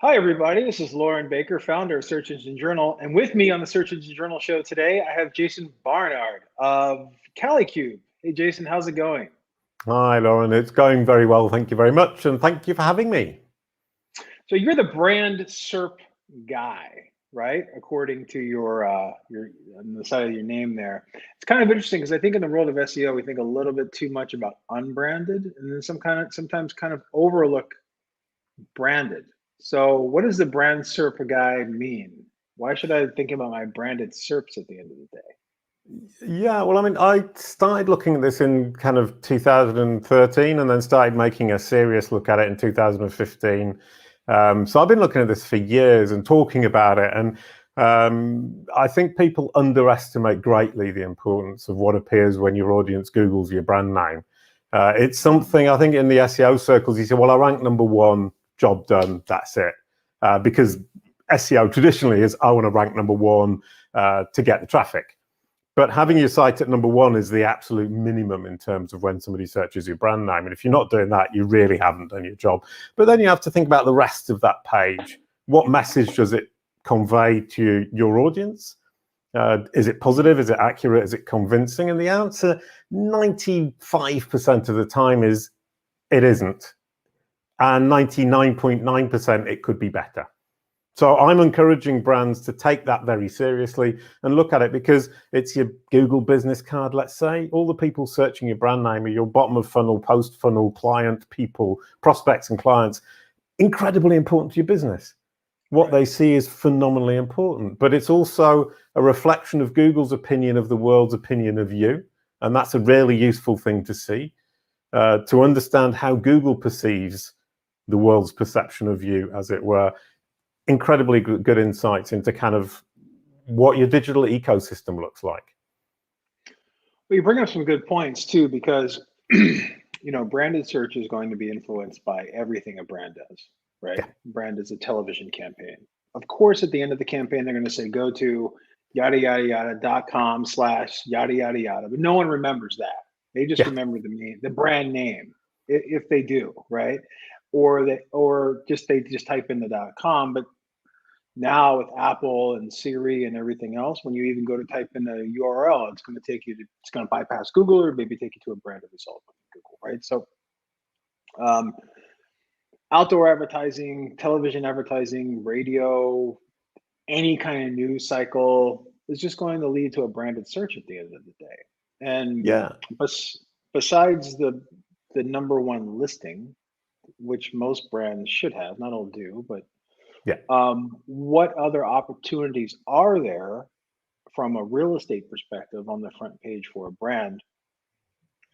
Hi, everybody. This is Loren Baker, founder of Search Engine Journal. And with me on the Search Engine Journal show today, I have Jason Barnard of Kalicube. Hey, Jason, how's it going? Hi, Loren. It's going very well. Thank you very much. And thank you for having me. So you're the Brand SERP Guy, right? According to your on the side of your name there. It's kind of interesting because I think in the world of SEO, we think a little bit too much about unbranded and then sometimes kind of overlook branded. So what does the Brand SERP Guy mean? Why should I think about my branded SERPs at the end of the day? Yeah, well, I mean, I started looking at this in kind of 2013 and then started making a serious look at it in 2015. So I've been looking at this for years and talking about it. And I think people underestimate greatly the importance of what appears when your audience Googles your brand name. It's something I think in the SEO circles, you say, well, I rank #1, job done, that's it. Because SEO traditionally is, I want to rank #1 to get the traffic. But having your site at #1 is the absolute minimum in terms of when somebody searches your brand name. And if you're not doing that, you really haven't done your job. But then you have to think about the rest of that page. What message does it convey to your audience? Is it positive? Is it accurate? Is it convincing? And the answer 95% of the time is it isn't. And 99.9% it could be better. So I'm encouraging brands to take that very seriously and look at it because it's your Google business card, let's say. All the people searching your brand name are your bottom of funnel, post funnel, client people, prospects and clients. Incredibly important to your business. What they see is phenomenally important, but it's also a reflection of Google's opinion of the world's opinion of you. And that's a really useful thing to see, to understand how Google perceives the world's perception of you, as it were. Incredibly good insights into kind of what your digital ecosystem looks like. Well, you bring up some good points too, because branded search is going to be influenced by everything a brand does, right? Yeah. Brand is a television campaign. Of course, at the end of the campaign, they're going to say, go to yada, yada, yada.com/yada, yada, yada. But no one remembers that. They just remember the brand name, if they do, right? Or they just type in the .com. But now with Apple and Siri and everything else, when you even go to type in a URL, it's going to bypass Google or maybe take you to a branded result with Google, right? So outdoor advertising, television advertising, radio, any kind of news cycle is just going to lead to a branded search at the end of the day. And besides the #1 listing, which most brands should have, not all do, but what other opportunities are there from a real estate perspective on the front page for a brand,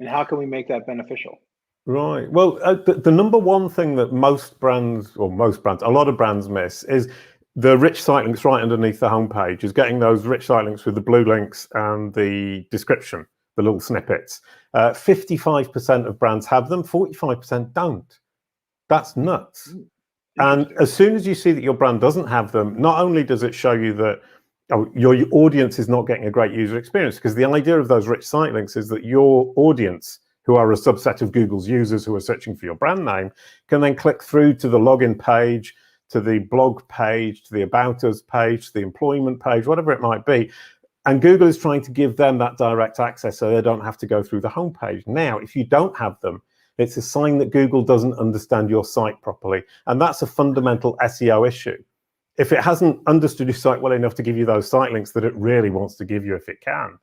and how can we make that beneficial? Right. Well, the #1 thing that a lot of brands miss is the rich site links right underneath the homepage, is getting those rich site links with the blue links and the description, the little snippets. 55% of brands have them, 45% don't. That's nuts. And as soon as you see that your brand doesn't have them, not only does it show you that your audience is not getting a great user experience, because the idea of those rich site links is that your audience, who are a subset of Google's users who are searching for your brand name, can then click through to the login page, to the blog page, to the About Us page, to the employment page, whatever it might be. And Google is trying to give them that direct access so they don't have to go through the homepage. Now, if you don't have them, it's a sign that Google doesn't understand your site properly. And that's a fundamental SEO issue. If it hasn't understood your site well enough to give you those site links that it really wants to give you if it can,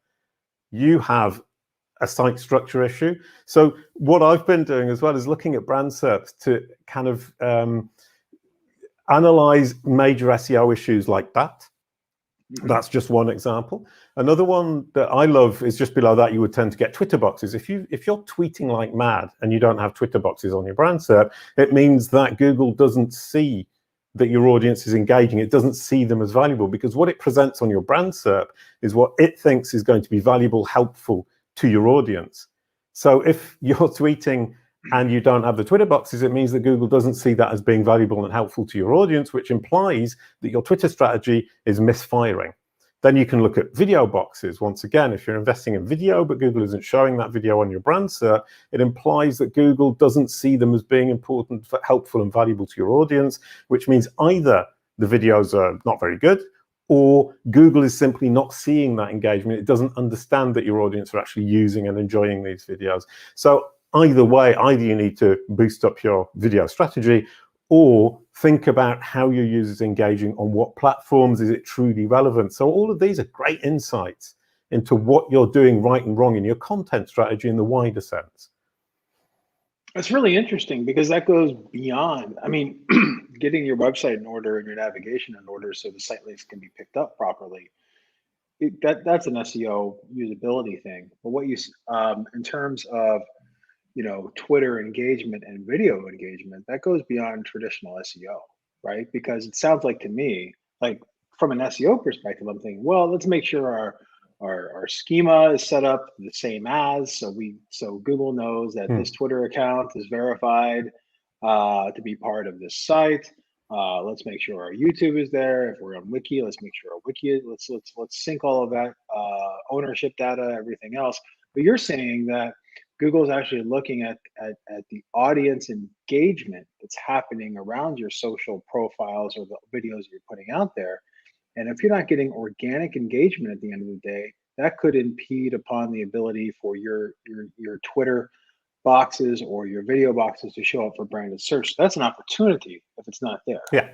you have a site structure issue. So what I've been doing as well is looking at brand SERPs to kind of analyze major SEO issues like that. That's just one example. Another one that I love is just below that, you would tend to get Twitter boxes. If you're tweeting like mad and you don't have Twitter boxes on your brand SERP, it means that Google doesn't see that your audience is engaging. It doesn't see them as valuable, because what it presents on your brand SERP is what it thinks is going to be valuable, helpful to your audience. So if you're tweeting and you don't have the Twitter boxes, it means that Google doesn't see that as being valuable and helpful to your audience, which implies that your Twitter strategy is misfiring. Then you can look at video boxes. Once again, if you're investing in video, but Google isn't showing that video on your brand SERP, it implies that Google doesn't see them as being important, helpful, and valuable to your audience, which means either the videos are not very good, or Google is simply not seeing that engagement. It doesn't understand that your audience are actually using and enjoying these videos. So either way, either you need to boost up your video strategy, or think about how your users engaging on what platforms. Is it truly relevant? So all of these are great insights into what you're doing right and wrong in your content strategy in the wider sense. It's really interesting because that goes beyond, I mean, getting your website in order and your navigation in order so the site links can be picked up properly. That's an SEO usability thing. But what you, in terms of, Twitter engagement and video engagement, that goes beyond traditional SEO, right? Because it sounds like to me, like from an SEO perspective, I'm thinking, well, let's make sure our schema is set up the same as, so Google knows that this Twitter account is verified to be part of this site. Let's make sure our YouTube is there. If we're on Wiki, let's make sure our Wiki. Let's sync all of that ownership data, everything else. But you're saying that Google's actually looking at the audience engagement that's happening around your social profiles or the videos you're putting out there. And if you're not getting organic engagement at the end of the day, that could impede upon the ability for your Twitter boxes or your video boxes to show up for branded search. That's an opportunity if it's not there. Yeah.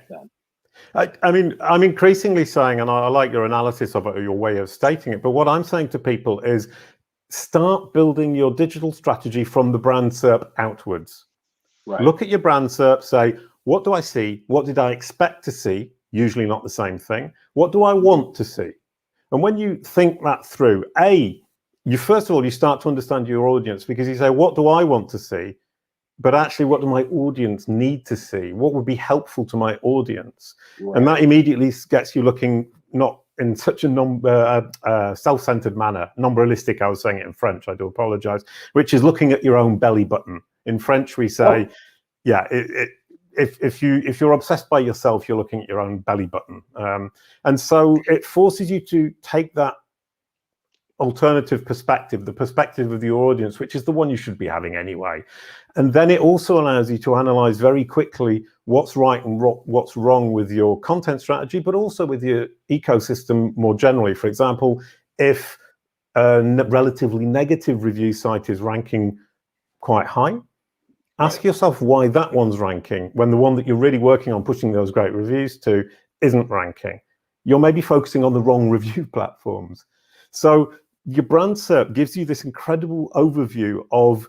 I mean, I'm increasingly saying, and I like your analysis of it or your way of stating it, but what I'm saying to people is start building your digital strategy from the brand SERP outwards. Right. Look at your brand SERP, say, what do I see? What did I expect to see? Usually not the same thing. What do I want to see? And when you think that through, first of all, you start to understand your audience, because you say, what do I want to see? But actually, what do my audience need to see? What would be helpful to my audience? Right. And that immediately gets you looking not in such a self-centered manner, non-realistic, I was saying it in French, I do apologize, which is looking at your own belly button. In French, we say, if you're obsessed by yourself, you're looking at your own belly button. And so it forces you to take that alternative perspective, the perspective of your audience, which is the one you should be having anyway. And then it also allows you to analyze very quickly what's right and what's wrong with your content strategy, but also with your ecosystem more generally. For example, if a relatively negative review site is ranking quite high, ask yourself why that one's ranking when the one that you're really working on pushing those great reviews to isn't ranking. You're maybe focusing on the wrong review platforms. So your brand SERP gives you this incredible overview of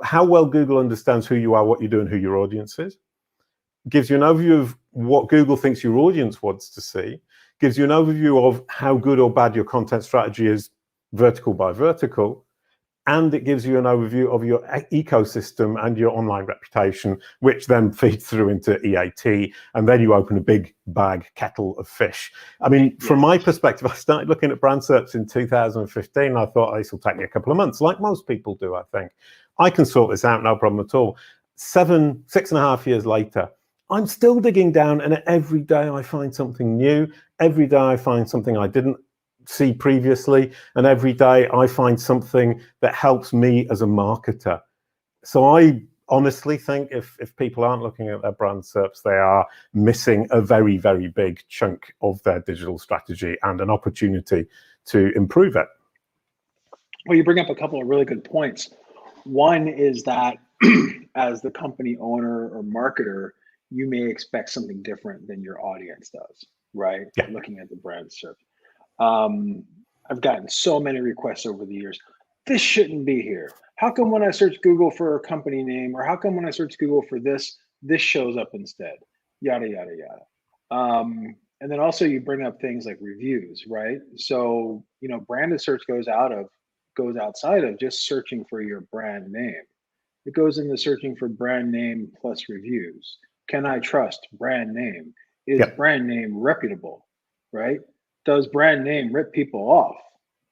how well Google understands who you are, what you do, and who your audience is. Gives you an overview of what Google thinks your audience wants to see. Gives you an overview of how good or bad your content strategy is, vertical by vertical. And it gives you an overview of your ecosystem and your online reputation, which then feeds through into EAT, and then you open a big kettle of fish. I mean, from my perspective, I started looking at brand SERPs in 2015. I thought this will take me a couple of months, like most people do, I think. I can sort this out, no problem at all. 6.5 years later, I'm still digging down, and every day I find something new. Every day I find something I didn't see previously, and every day I find something that helps me as a marketer. So I honestly think if people aren't looking at their brand SERPs, they are missing a very, very big chunk of their digital strategy and an opportunity to improve it. Well, you bring up a couple of really good points. One is that as the company owner or marketer, you may expect something different than your audience does, right? Yeah. Looking at the brand SERP. I've gotten so many requests over the years. This shouldn't be here. How come when I search Google for a company name, or how come when I search Google for this shows up instead? Yada, yada, yada. And then also you bring up things like reviews, right? So, branded search goes outside of just searching for your brand name. It goes into searching for brand name plus reviews. Can I trust brand name? Is brand name reputable, right? Does brand name rip people off?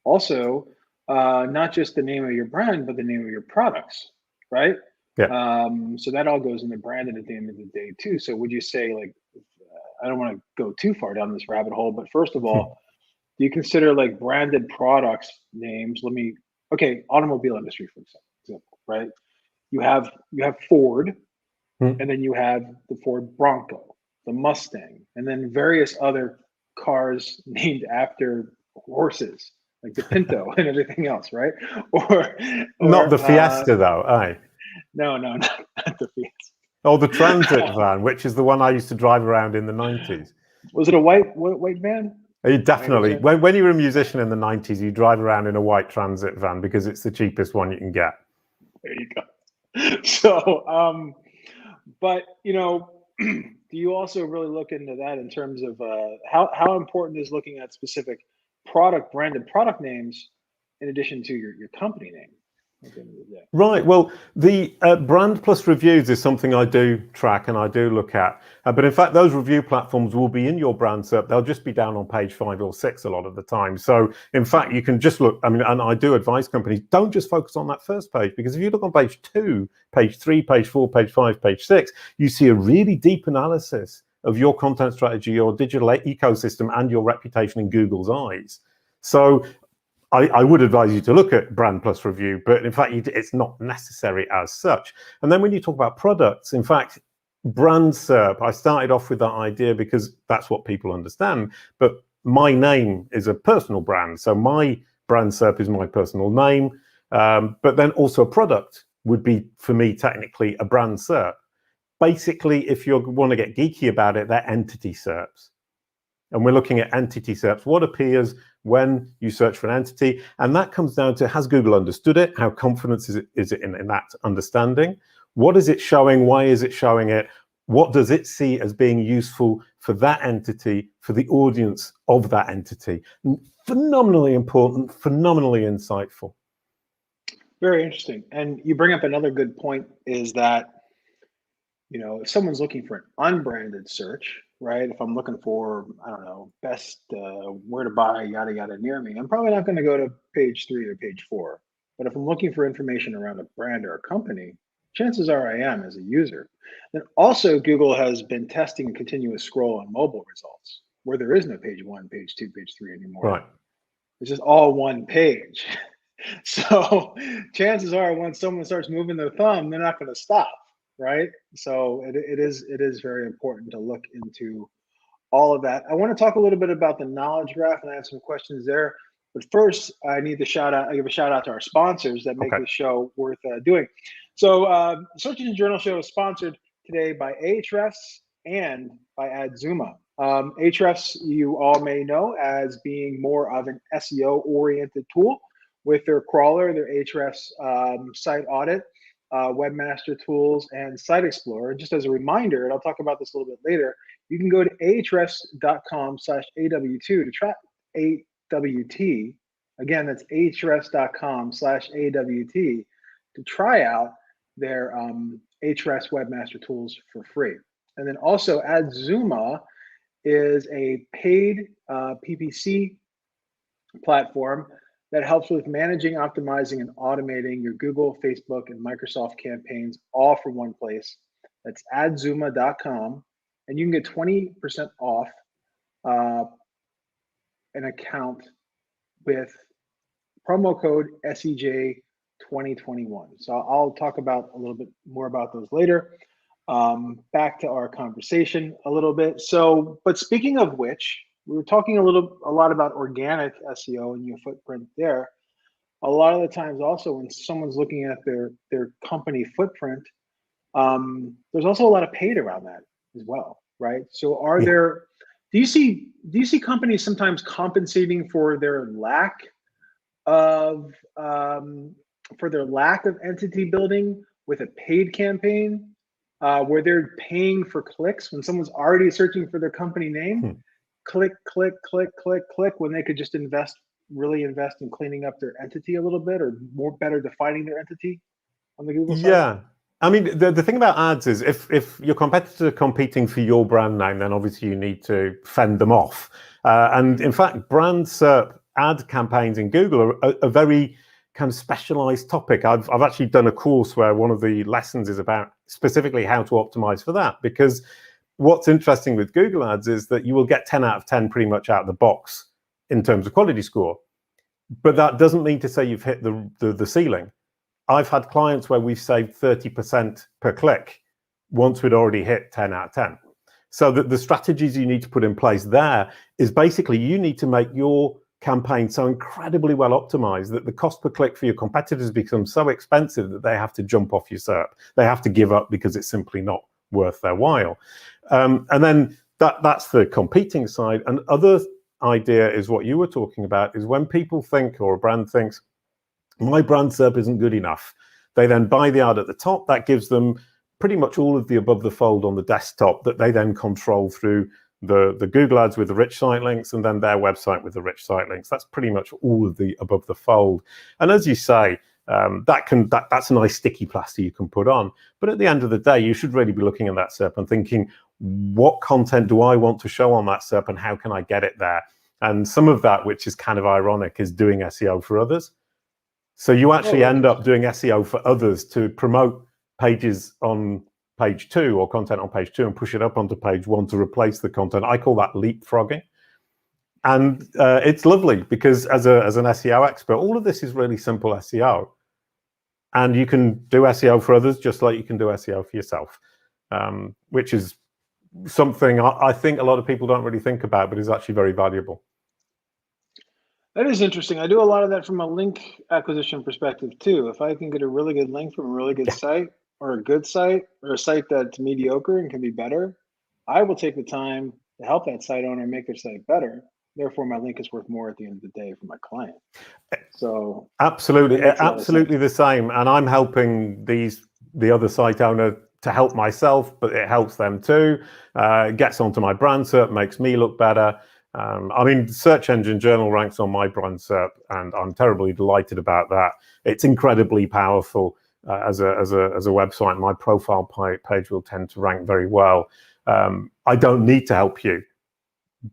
Also, not just the name of your brand, but the name of your products, right? Yeah. So that all goes into branded at the end of the day too. So would you say, like, I don't want to go too far down this rabbit hole, but first of all, do you consider like branded products names? Automobile industry, for example, right? You have Ford, and then you have the Ford Bronco, the Mustang, and then various other cars named after horses, like the Pinto and everything else, right? Or not the Fiesta though, aye. No, not the Fiesta. Oh, the transit van, which is the one I used to drive around in the 90s. Was it a white van? Definitely. When you were a musician in the 90s, you drive around in a white transit van because it's the cheapest one you can get. There you go. So, but do you also really look into that in terms of how important is looking at specific branded product names in addition to your company name? Right. Well, the brand plus reviews is something I do track and I do look at. But in fact, those review platforms will be in your brand SERP. They'll just be down on page 5 or 6 a lot of the time. So in fact, you can just look. And I do advise companies, don't just focus on that first page, because if you look on page 2, page 3, page 4, page 5, page 6, you see a really deep analysis of your content strategy, your digital ecosystem, and your reputation in Google's eyes. So I would advise you to look at brand plus review, but in fact, it's not necessary as such. And then when you talk about products, in fact, brand SERP, I started off with that idea because that's what people understand. But my name is a personal brand. So my brand SERP is my personal name. But then also a product would be, for me, technically a brand SERP. Basically, if you want to get geeky about it, they're entity SERPs. And we're looking at entity SERPs, what appears when you search for an entity. And that comes down to, has Google understood it? How confident is it in that understanding? What is it showing? Why is it showing it? What does it see as being useful for that entity, for the audience of that entity? Phenomenally important, phenomenally insightful. Very interesting. And you bring up another good point, is that, if someone's looking for an unbranded search, right? If I'm looking for, I don't know, best where to buy yada yada near me, I'm probably not going to go to page 3 or page 4. But if I'm looking for information around a brand or a company, chances are I am as a user. And also, Google has been testing continuous scroll on mobile results, where there is no page 1, page 2, page 3 anymore. Right. It's just all one page. So chances are, when someone starts moving their thumb, they're not going to stop. Right. So it is very important to look into all of that. I want to talk a little bit about the knowledge graph, and I have some questions there. But first, I need to give a shout out to our sponsors that make this show worth doing. So Search Engine Journal Show is sponsored today by Ahrefs and by Adzuma. Ahrefs, you all may know as being more of an SEO oriented tool with their crawler, their Ahrefs site audit, webmaster tools, and site explorer. Just as a reminder, and I'll talk about this a little bit later, you can go to ahrefs.com/AW2 to track AWT. Again, that's ahrefs.com/AWT to try out their Ahrefs webmaster tools for free. And then also Adzuma is a paid PPC platform that helps with managing, optimizing, and automating your Google, Facebook, and Microsoft campaigns all from one place. That's adzuma.com. And you can get 20% off an account with promo code SEJ2021. So I'll talk about a little bit more about those later. Back to our conversation a little bit. So, but speaking of which, we were talking a lot about organic SEO and your footprint there. A lot of the times also when someone's looking at their company footprint, there's also a lot of paid around that as well, right? So do you see companies sometimes compensating for their lack of entity building with a paid campaign, where they're paying for clicks when someone's already searching for their company name? Click, click, click, click, click, when they could just really invest in cleaning up their entity a little bit, or better defining their entity on the Google side? Yeah. I mean, the thing about ads is if your competitors are competing for your brand name, then obviously you need to fend them off. And in fact, brand SERP ad campaigns in Google are a very kind of specialized topic. I've actually done a course where one of the lessons is about specifically how to optimize for that, because what's interesting with Google Ads is that you will get 10 out of 10 pretty much out of the box in terms of quality score. But that doesn't mean to say you've hit the ceiling. I've had clients where we've saved 30% per click once we'd already hit 10 out of 10. So the strategies you need to put in place there is basically you need to make your campaign so incredibly well optimized that the cost per click for your competitors becomes so expensive that they have to jump off your SERP. They have to give up because it's simply not worth their while. And then that's the competing side. And other idea is what you were talking about, is when people think, or a brand thinks, my brand SERP isn't good enough. They then buy the ad at the top. That gives them pretty much all of the above the fold on the desktop that they then control through the Google ads with the rich site links, and then their website with the rich site links. That's pretty much all of the above the fold. And as you say, that's a nice sticky plaster you can put on. But at the end of the day, you should really be looking at that SERP and thinking, what content do I want to show on that SERP and how can I get it there? And some of that, which is kind of ironic, is doing SEO for others. So you actually end up doing SEO for others to promote pages on page 2 or content on page 2 and push it up onto page 1 to replace the content. I call that leapfrogging. And it's lovely because as an SEO expert, all of this is really simple SEO. And you can do SEO for others just like you can do SEO for yourself, which is something I think a lot of people don't really think about, but is actually very valuable. That is interesting. I do a lot of that from a link acquisition perspective too. If I can get a really good link from a really good site, or a good site, or a site that's mediocre and can be better, I will take the time to help that site owner make their site better. Therefore, my link is worth more at the end of the day for my client. So absolutely the same. And I'm helping the other site owner to help myself, but it helps them too. It gets onto my brand SERP, makes me look better. I mean, search engine journal ranks on my brand SERP, and I'm terribly delighted about that. It's incredibly powerful as a website. My profile page will tend to rank very well. I don't need to help you.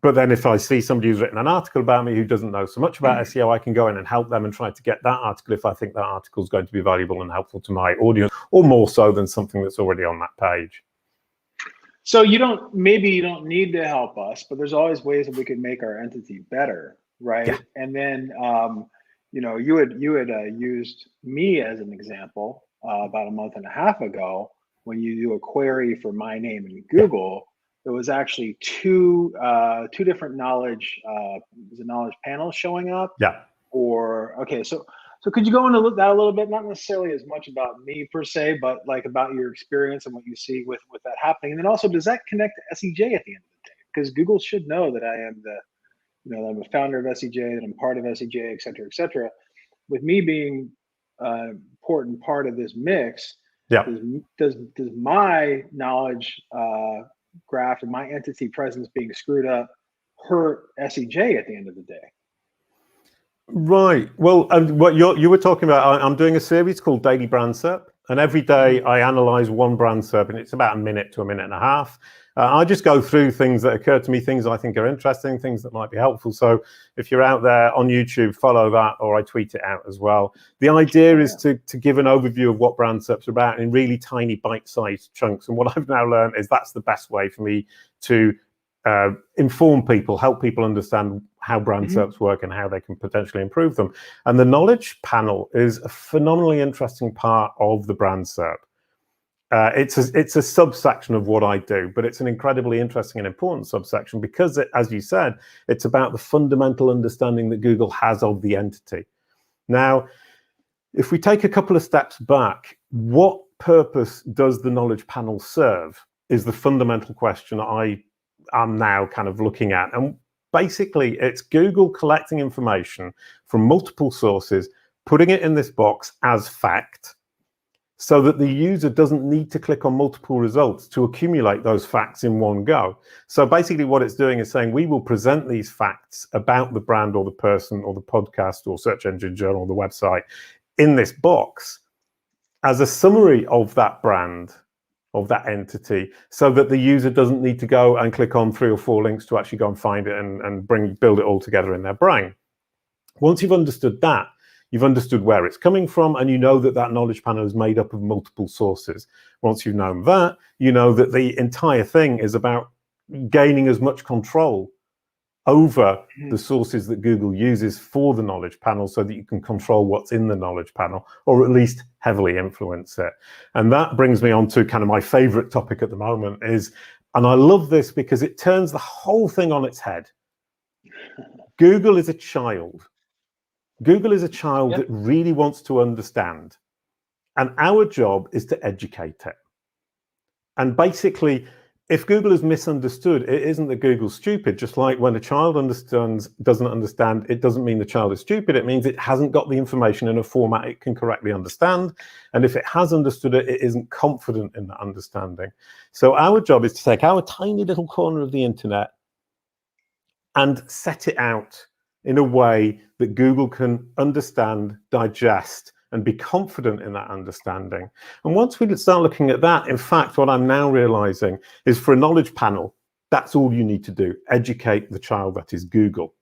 But then if I see somebody who's written an article about me who doesn't know so much about SEO, I can go in and help them and try to get that article if I think that article is going to be valuable and helpful to my audience, or more so than something that's already on that page. So maybe you don't need to help us, but there's always ways that we can make our entity better, right? Yeah. And then, you had used me as an example about a month and a half ago when you do a query for my name in Google. There was actually two different knowledge panels showing up. Yeah. So could you go into that a little bit? Not necessarily as much about me per se, but like about your experience and what you see with that happening. And then also, does that connect to SEJ at the end of the day? Because Google should know that I am I'm a founder of SEJ, that I'm part of SEJ, et cetera, et cetera. With me being an important part of this mix, does my knowledge graph and my entity presence being screwed up hurt SEJ at the end of the day? Right. Well, what you were talking about, I'm doing a series called Daily Brand SERP, and every day I analyze one brand SERP, and it's about a minute to a minute and a half. I just go through things that occur to me, things I think are interesting, things that might be helpful. So if you're out there on YouTube, follow that, or I tweet it out as well. The idea is to give an overview of what brand SERPs are about in really tiny bite-sized chunks. And what I've now learned is that's the best way for me to inform people, help people understand how brand SERPs work and how they can potentially improve them. And the knowledge panel is a phenomenally interesting part of the brand SERP. It's a subsection of what I do, but it's an incredibly interesting and important subsection because, as you said, it's about the fundamental understanding that Google has of the entity. Now, if we take a couple of steps back, what purpose does the knowledge panel serve is the fundamental question I'm now kind of looking at. And basically, it's Google collecting information from multiple sources, putting it in this box as fact, so that the user doesn't need to click on multiple results to accumulate those facts in one go. So basically what it's doing is saying, we will present these facts about the brand or the person or the podcast or search engine journal or the website in this box as a summary of that brand, of that entity, so that the user doesn't need to go and click on 3 or 4 links to actually go and find it and build it all together in their brain. Once you've understood that, You've understood where it's coming from, and you know that that knowledge panel is made up of multiple sources. Once you've known that, you know that the entire thing is about gaining as much control over the sources that Google uses for the knowledge panel so that you can control what's in the knowledge panel, or at least heavily influence it. And that brings me on to kind of my favorite topic at the moment is, and I love this because it turns the whole thing on its head. Google is a child. Google is a child that really wants to understand. And our job is to educate it. And basically, if Google is misunderstood, it isn't that Google's stupid. Just like when a child doesn't understand, it doesn't mean the child is stupid. It means it hasn't got the information in a format it can correctly understand. And if it has understood it, it isn't confident in that understanding. So our job is to take our tiny little corner of the internet and set it out in a way that Google can understand, digest, and be confident in that understanding. And once we start looking at that, in fact, what I'm now realizing is for a knowledge panel, that's all you need to do, educate the child that is Google.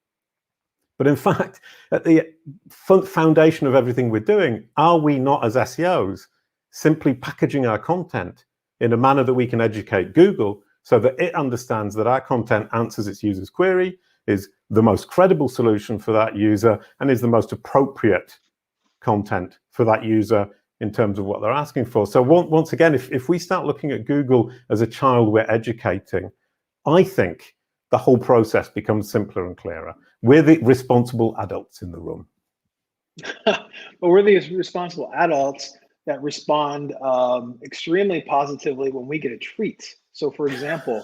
But in fact, at the foundation of everything we're doing, are we not as SEOs simply packaging our content in a manner that we can educate Google so that it understands that our content answers its user's query, is the most credible solution for that user, and is the most appropriate content for that user in terms of what they're asking for. So once again, if we start looking at Google as a child we're educating, I think the whole process becomes simpler and clearer. We're the responsible adults in the room. But we're the responsible adults that respond extremely positively when we get a treat. So for example,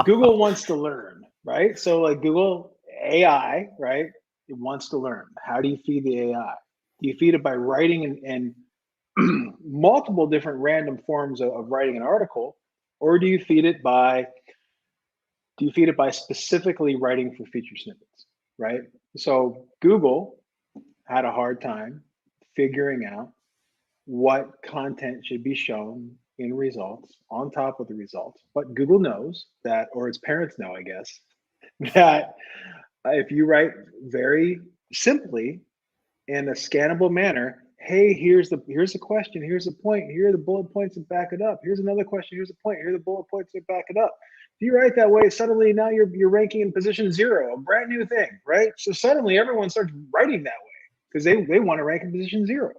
Google wants to learn, right? So like Google AI, right? It wants to learn. How do you feed the AI? Do you feed it by writing and multiple different random forms of writing an article, or do you feed it by specifically writing for feature snippets, right? So Google had a hard time figuring out what content should be shown in results on top of the results. But Google knows that, or its parents know, I guess, that if you write very simply in a scannable manner, hey, here's the question, here's the point, here are the bullet points that back it up. Here's another question, here's a point, here are the bullet points that back it up. If you write that way, suddenly now you're ranking in position 0, a brand new thing, right? So suddenly everyone starts writing that way because they want to rank in position 0.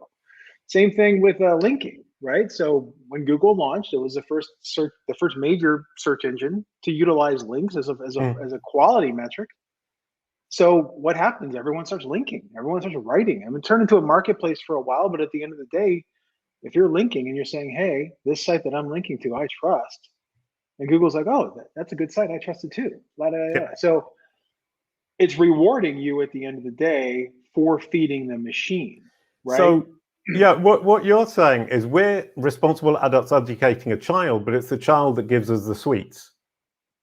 Same thing with linking, right? So when Google launched, it was the first major search engine to utilize links as a quality metric. So what happens? Everyone starts linking. Everyone starts writing. I mean, it turned into a marketplace for a while, but at the end of the day, if you're linking and you're saying, hey, this site that I'm linking to, I trust, and Google's like, oh, that's a good site. I trust it too. Yeah. So it's rewarding you at the end of the day for feeding the machine, right? So yeah, what you're saying is we're responsible adults educating a child, but it's the child that gives us the sweets.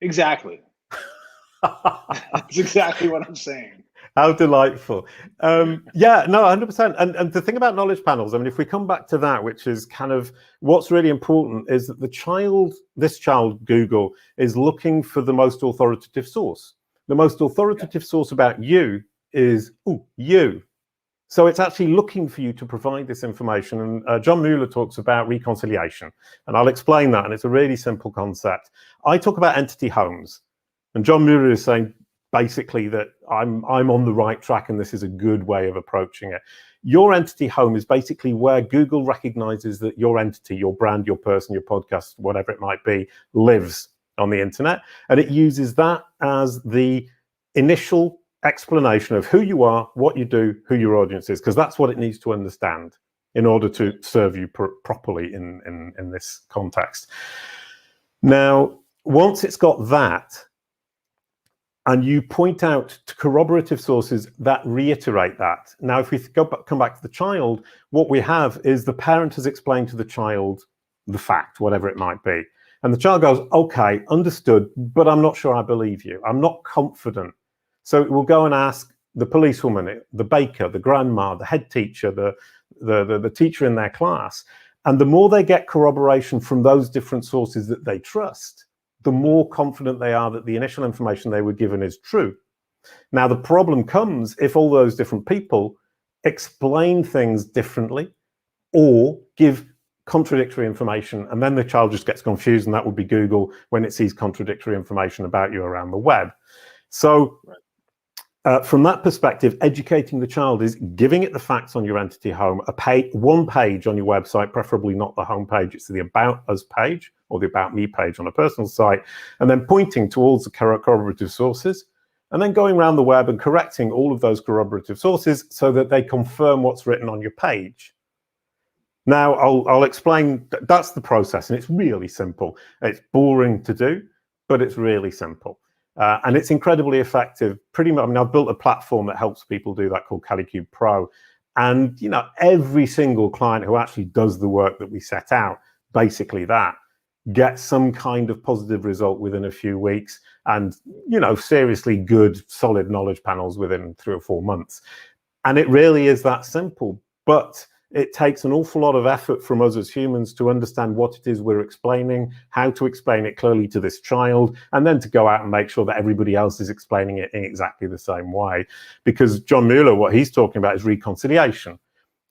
Exactly. That's exactly what I'm saying. How delightful. Yeah, no, 100%. And the thing about knowledge panels, I mean, if we come back to that, which is kind of what's really important, is that this child, Google, is looking for the most authoritative source. The most authoritative source about you is you. So it's actually looking for you to provide this information. And John Mueller talks about reconciliation. And I'll explain that. And it's a really simple concept. I talk about entity homes. And John Mueller is saying basically that I'm on the right track and this is a good way of approaching it. Your entity home is basically where Google recognizes that your entity, your brand, your person, your podcast, whatever it might be, lives on the internet. And it uses that as the initial explanation of who you are, what you do, who your audience is, because that's what it needs to understand in order to serve you properly in this context. Now, once it's got that, and you point out to corroborative sources that reiterate that. Now, if we come back to the child, what we have is the parent has explained to the child the fact, whatever it might be. And the child goes, okay, understood, but I'm not sure I believe you. I'm not confident. So it will go and ask the policewoman, the baker, the grandma, the head teacher, the teacher in their class. And the more they get corroboration from those different sources that they trust, the more confident they are that the initial information they were given is true. Now, the problem comes if all those different people explain things differently, or give contradictory information, and then the child just gets confused, and that would be Google when it sees contradictory information about you around the web. So from that perspective, educating the child is giving it the facts on your entity home, one page on your website, preferably not the home page, it's the About Us page or the About Me page on a personal site, and then pointing towards the corroborative sources, and then going around the web and correcting all of those corroborative sources so that they confirm what's written on your page. Now, I'll explain, that's the process, and it's really simple. It's boring to do, but it's really simple. And it's incredibly effective. Pretty much, I mean, I've built a platform that helps people do that called Kalicube Pro. And, you know, every single client who actually does the work that we set out, basically that, gets some kind of positive result within a few weeks, and, you know, seriously good, solid knowledge panels within 3 or 4 months. And it really is that simple. But it takes an awful lot of effort from us as humans to understand what it is we're explaining, how to explain it clearly to this child, and then to go out and make sure that everybody else is explaining it in exactly the same way. Because John Mueller, what he's talking about is reconciliation.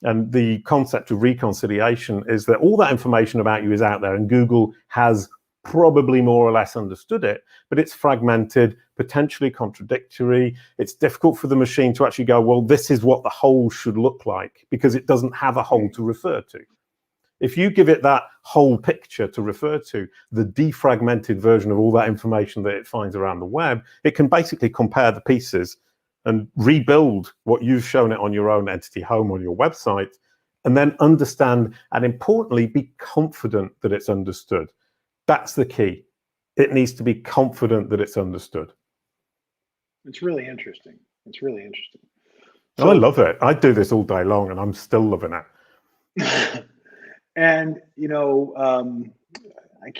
And the concept of reconciliation is that all that information about you is out there, and Google has probably more or less understood it, but it's fragmented, potentially contradictory. It's difficult for the machine to actually go, well, this is what the whole should look like, because it doesn't have a whole to refer to. If you give it that whole picture to refer to, the defragmented version of all that information that it finds around the web, it can basically compare the pieces and rebuild what you've shown it on your own entity home on your website, and then understand, and importantly, be confident that it's understood. That's the key. It needs to be confident that it's understood. It's really interesting. It's really interesting. So, I love it. I do this all day long, and I'm still loving it. And, you know,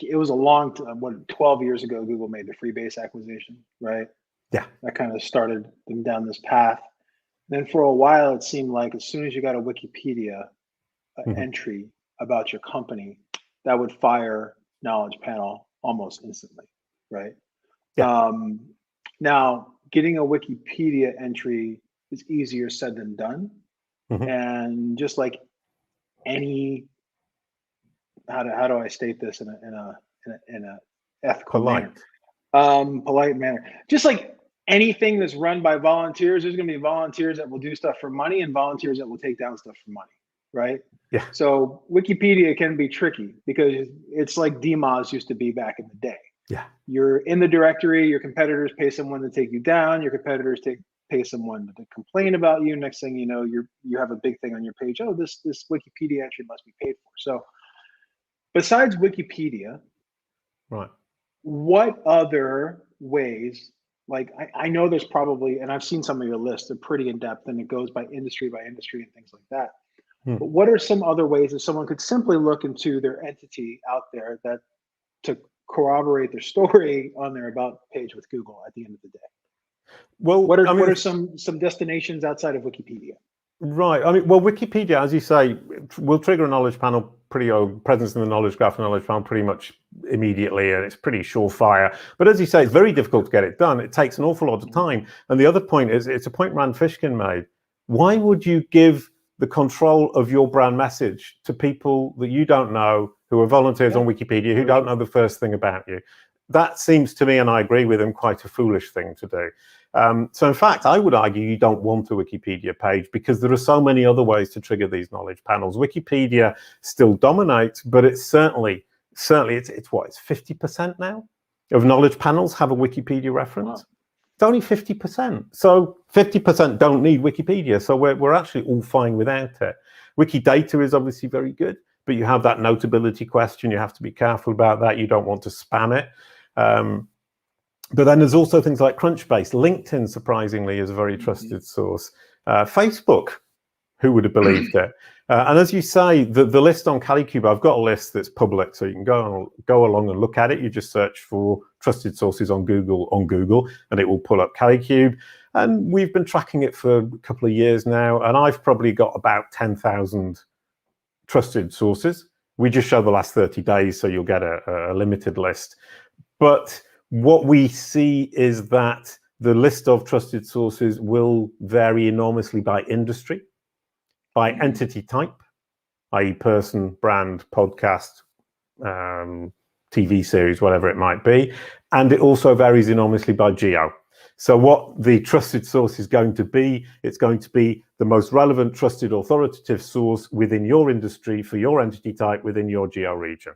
it was a long time, 12 years ago, Google made the Freebase acquisition, right? Yeah. That kind of started them down this path. Then for a while, it seemed like as soon as you got a Wikipedia entry about your company, that would fire knowledge panel almost instantly, right? Yeah. Now, getting a Wikipedia entry is easier said than done. And just like any, how do I state this in a ethical manner? Polite manner. Just like anything that's run by volunteers, there's going to be volunteers that will do stuff for money and volunteers that will take down stuff for money, right? Yeah. So Wikipedia can be tricky because it's like DMOZ used to be back in the day. Yeah. You're in the directory, your competitors pay someone to take you down, your competitors pay someone to complain about you. Next thing you know, you have a big thing on your page. Oh, this Wikipedia entry must be paid for. So besides Wikipedia, right, what other ways, like I know there's probably, and I've seen some of your lists, they're pretty in depth and it goes by industry and things like that. But what are some other ways that someone could simply look into their entity out there that to corroborate their story on their About page with Google at the end of the day? Well, what are some destinations outside of Wikipedia? Right. I mean, well, Wikipedia, as you say, will trigger a knowledge panel presence in the knowledge graph, knowledge panel pretty much immediately, and it's pretty surefire. But as you say, it's very difficult to get it done. It takes an awful lot of time. And the other point is, it's a point Rand Fishkin made. Why would you give the control of your brand message to people that you don't know, who are volunteers on Wikipedia, who don't know the first thing about you? That seems to me, and I agree with him, quite a foolish thing to do. So in fact, I would argue you don't want a Wikipedia page because there are so many other ways to trigger these knowledge panels. Wikipedia still dominates, but it's certainly it's what, it's 50% now of knowledge panels have a Wikipedia reference. Wow. It's only 50%. So 50% don't need Wikipedia. So we're actually all fine without it. Wikidata is obviously very good, but you have that notability question. You have to be careful about that. You don't want to spam it. But then there's also things like Crunchbase. LinkedIn, surprisingly, is a very trusted source. Facebook, who would have believed it? And as you say, the list on Kalicube, I've got a list that's public, so you can go along and look at it. You just search for trusted sources on Google, and it will pull up Kalicube. And we've been tracking it for a couple of years now, and I've probably got about 10,000 trusted sources. We just show the last 30 days, so you'll get a limited list. But what we see is that the list of trusted sources will vary enormously by industry. by entity type, i.e. person, brand, podcast, TV series, whatever it might be. And it also varies enormously by geo. So what the trusted source is going to be, it's going to be the most relevant, trusted, authoritative source within your industry for your entity type within your geo region.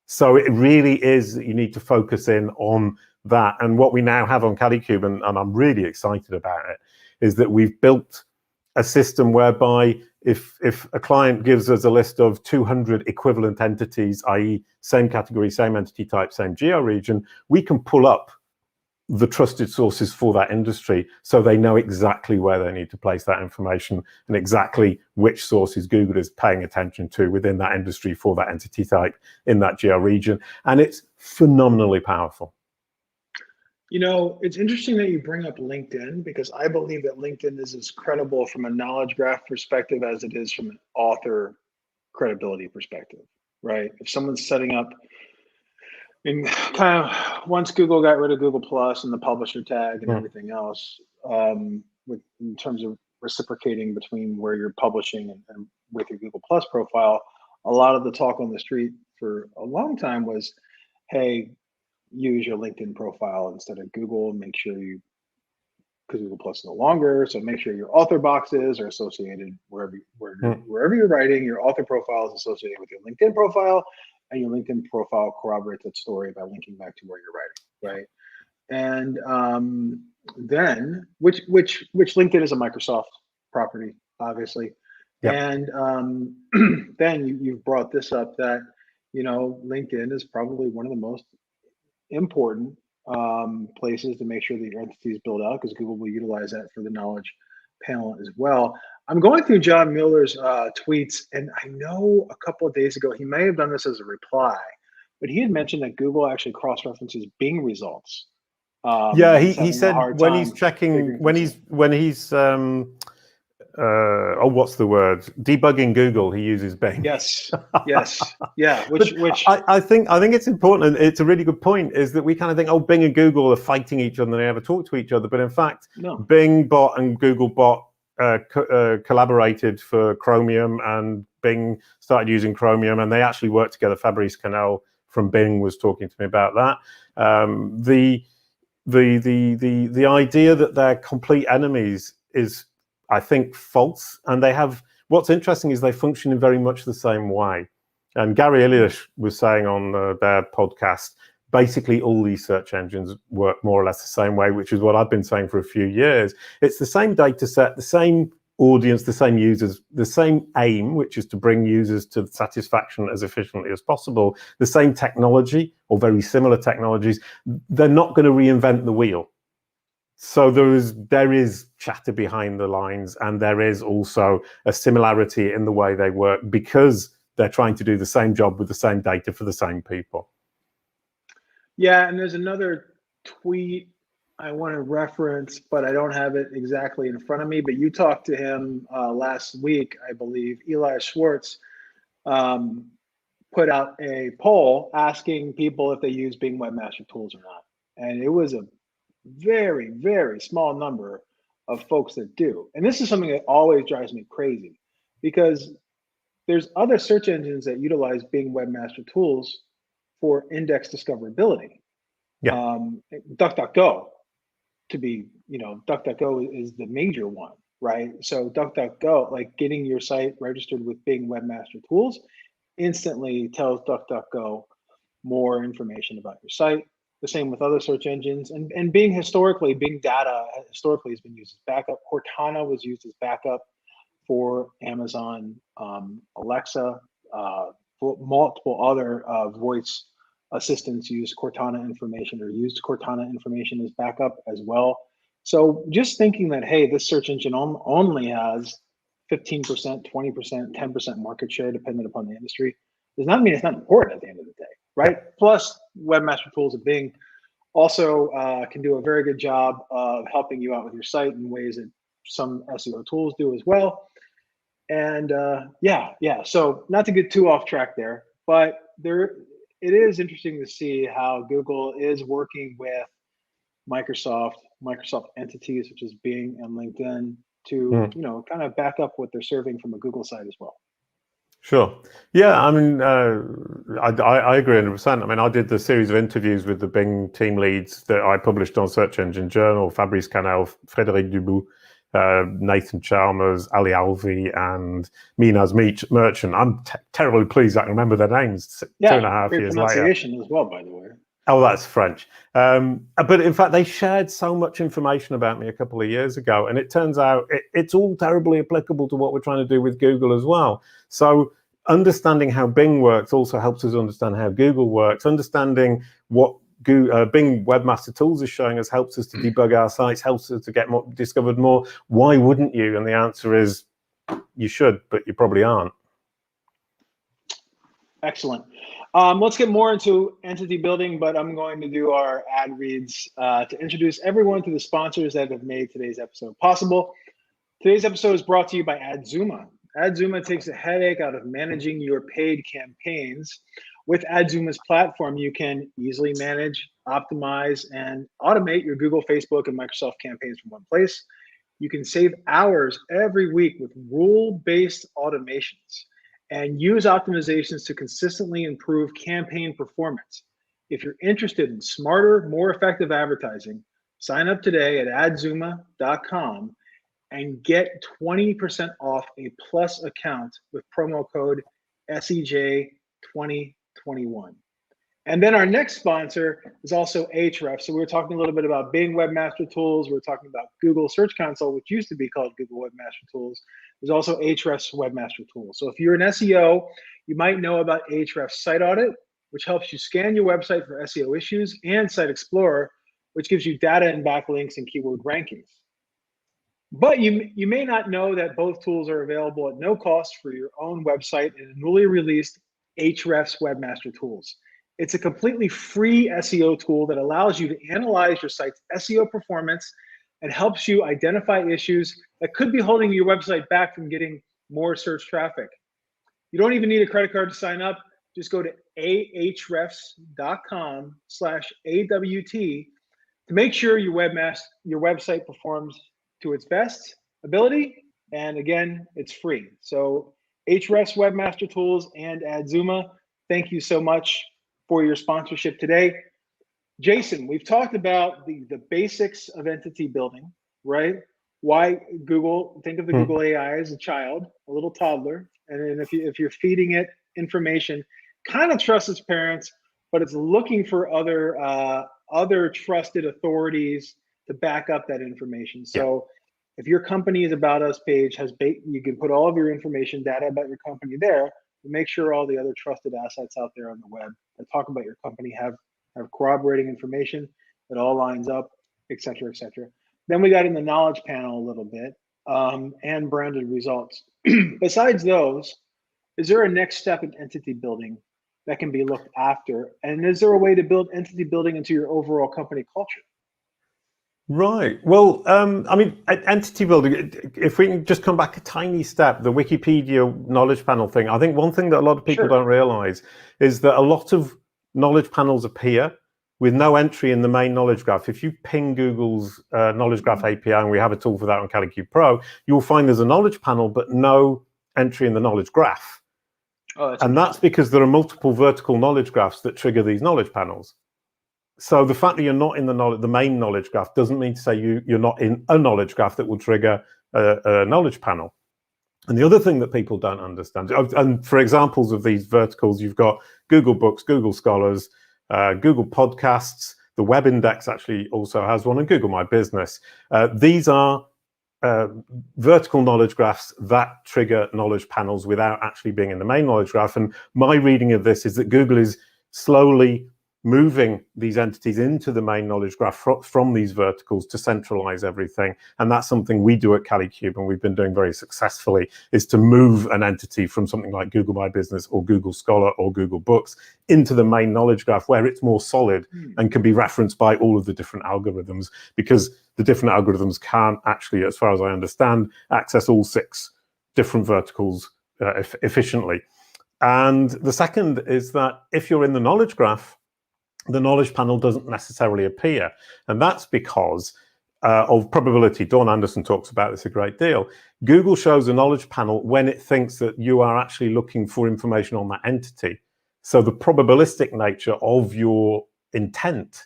So it really is that you need to focus in on that. And what we now have on Kalicube, and I'm really excited about it, is that we've built a system whereby if a client gives us a list of 200 equivalent entities, i.e. same category, same entity type, same geo region, we can pull up the trusted sources for that industry so they know exactly where they need to place that information and exactly which sources Google is paying attention to within that industry for that entity type in that geo region. And it's phenomenally powerful. You know, it's interesting that you bring up LinkedIn, because I believe that LinkedIn is as credible from a knowledge graph perspective as it is from an author credibility perspective, right? If someone's setting up, I mean, kind of once Google got rid of Google Plus and the publisher tag and everything else, in terms of reciprocating between where you're publishing and with your Google Plus profile, a lot of the talk on the street for a long time was, hey, use your LinkedIn profile instead of Google. Make sure you, because Google Plus is no longer, so make sure your author boxes are associated wherever you're writing. Your author profile is associated with your LinkedIn profile, and your LinkedIn profile corroborates that story by linking back to where you're writing, right? And then, which LinkedIn is a Microsoft property, obviously. Yep. And then you've brought this up that, you know, LinkedIn is probably one of the most important places to make sure that your entity is built out, because Google will utilize that for the knowledge panel as well. I'm going through John Mueller's tweets, and I know a couple of days ago, he may have done this as a reply, but he had mentioned that Google actually cross-references Bing results. Yeah, he said when he's checking, when he's what's the word? Debugging Google, he uses Bing. Yes, yeah. Which I think it's important, and it's a really good point, is that we kind of think, oh, Bing and Google are fighting each other and they never talk to each other. But in fact, no. Bing bot and Google bot collaborated for Chromium, and Bing started using Chromium, and they actually worked together. Fabrice Cannell from Bing was talking to me about that. The idea that they're complete enemies is, I think, false. And they have, what's interesting is they function in very much the same way. And Gary Illyes was saying on their podcast, basically all these search engines work more or less the same way, which is what I've been saying for a few years. It's the same data set, the same audience, the same users, the same aim, which is to bring users to satisfaction as efficiently as possible, the same technology or very similar technologies. They're not going to reinvent the wheel. So there is chatter behind the lines, and there is also a similarity in the way they work, because they're trying to do the same job with the same data for the same people. Yeah, and there's another tweet I want to reference, but I don't have it exactly in front of me. But you talked to him last week, I believe. Eli Schwartz put out a poll asking people if they use Bing Webmaster Tools or not. And it was a very, very small number of folks that do. And this is something that always drives me crazy, because there's other search engines that utilize Bing Webmaster Tools for index discoverability. Yeah. DuckDuckGo, to be, DuckDuckGo is the major one, right? So DuckDuckGo, like getting your site registered with Bing Webmaster Tools, instantly tells DuckDuckGo more information about your site. The same with other search engines, and Bing data historically has been used as backup. Cortana was used as backup for Amazon Alexa. For multiple other voice assistants used Cortana information, or used Cortana information as backup as well. So just thinking that, hey, this search engine only has 15%, 20%, 10% market share, depending upon the industry, does not mean it's not important at the end of the day, right? Plus, Webmaster Tools at Bing also can do a very good job of helping you out with your site in ways that some SEO tools do as well. And yeah. So not to get too off track there, but it is interesting to see how Google is working with Microsoft entities such as Bing and LinkedIn to, kind of back up what they're serving from a Google side as well. Sure. Yeah, I mean, I agree 100%. I mean, I did the series of interviews with the Bing team leads that I published on Search Engine Journal, Fabrice Canel, Frédéric Dubout, Nathan Chalmers, Ali Alvi, and Minaz Merchant. I'm terribly pleased I can remember their names 2.5 great years pronunciation later. as well, by the way. Oh, that's French. But in fact, they shared so much information about me a couple of years ago, and it turns out it's all terribly applicable to what we're trying to do with Google as well. So understanding how Bing works also helps us understand how Google works. Understanding what Bing Webmaster Tools is showing us helps us to debug our sites, helps us to get discovered more. Why wouldn't you? And the answer is you should, but you probably aren't. Excellent. Let's get more into entity building, but I'm going to do our ad reads to introduce everyone to the sponsors that have made today's episode possible. Today's episode is brought to you by Adzuma. Adzuma takes the headache out of managing your paid campaigns. With Adzuma's platform, you can easily manage, optimize, and automate your Google, Facebook, and Microsoft campaigns from one place. You can save hours every week with rule-based automations and use optimizations to consistently improve campaign performance. If you're interested in smarter, more effective advertising, sign up today at adzuma.com and get 20% off a Plus account with promo code SEJ2021. And then our next sponsor is also Ahrefs. So we were talking a little bit about Bing Webmaster Tools. We were talking about Google Search Console, which used to be called Google Webmaster Tools. There's also Ahrefs Webmaster Tools. So if you're an SEO, you might know about Ahrefs Site Audit, which helps you scan your website for SEO issues, and Site Explorer, which gives you data and backlinks and keyword rankings. But you may not know that both tools are available at no cost for your own website in a newly released Ahrefs Webmaster Tools. It's a completely free SEO tool that allows you to analyze your site's SEO performance and helps you identify issues that could be holding your website back from getting more search traffic. You don't even need a credit card to sign up. Just go to ahrefs.com/AWT to make sure your website performs to its best ability. And again, it's free. So Ahrefs Webmaster Tools and Adzuma, thank you so much for your sponsorship today. Jason, we've talked about the basics of entity building, right? Why Google, think of the Google AI as a child, a little toddler. And then if you're feeding it information, kind of trusts its parents, but it's looking for other trusted authorities to back up that information. So if your company is about us page you can put all of your information, data about your company there, and make sure all the other trusted assets out there on the web that talk about your company have corroborating information that all lines up, et cetera, et cetera. Then we got in the knowledge panel a little bit and branded results. Besides those, is there a next step in entity building that can be looked after? And is there a way to build entity building into your overall company culture? Right. Well, I mean, entity building, if we can just come back a tiny step, the Wikipedia knowledge panel thing, I think one thing that a lot of people don't realize is that a lot of knowledge panels appear with no entry in the main knowledge graph. If you ping Google's knowledge graph API, and we have a tool for that on Kalicube Pro, you'll find there's a knowledge panel, but no entry in the knowledge graph. And that's because there are multiple vertical knowledge graphs that trigger these knowledge panels. So the fact that you're not in the main knowledge graph doesn't mean to say you're not in a knowledge graph that will trigger a knowledge panel. And the other thing that people don't understand, and for examples of these verticals, you've got Google Books, Google Scholars, Google Podcasts, the Web Index actually also has one, and Google My Business. These are vertical knowledge graphs that trigger knowledge panels without actually being in the main knowledge graph. And my reading of this is that Google is slowly moving these entities into the main knowledge graph from these verticals to centralize everything. And that's something we do at Kalicube, and we've been doing very successfully, is to move an entity from something like Google My Business or Google Scholar or Google Books into the main knowledge graph, where it's more solid and can be referenced by all of the different algorithms, because the different algorithms can't actually, as far as I understand, access all 6 different verticals efficiently. And the second is that if you're in the knowledge graph, the knowledge panel doesn't necessarily appear. And that's because of probability. Dawn Anderson talks about this a great deal. Google shows a knowledge panel when it thinks that you are actually looking for information on that entity. So the probabilistic nature of your intent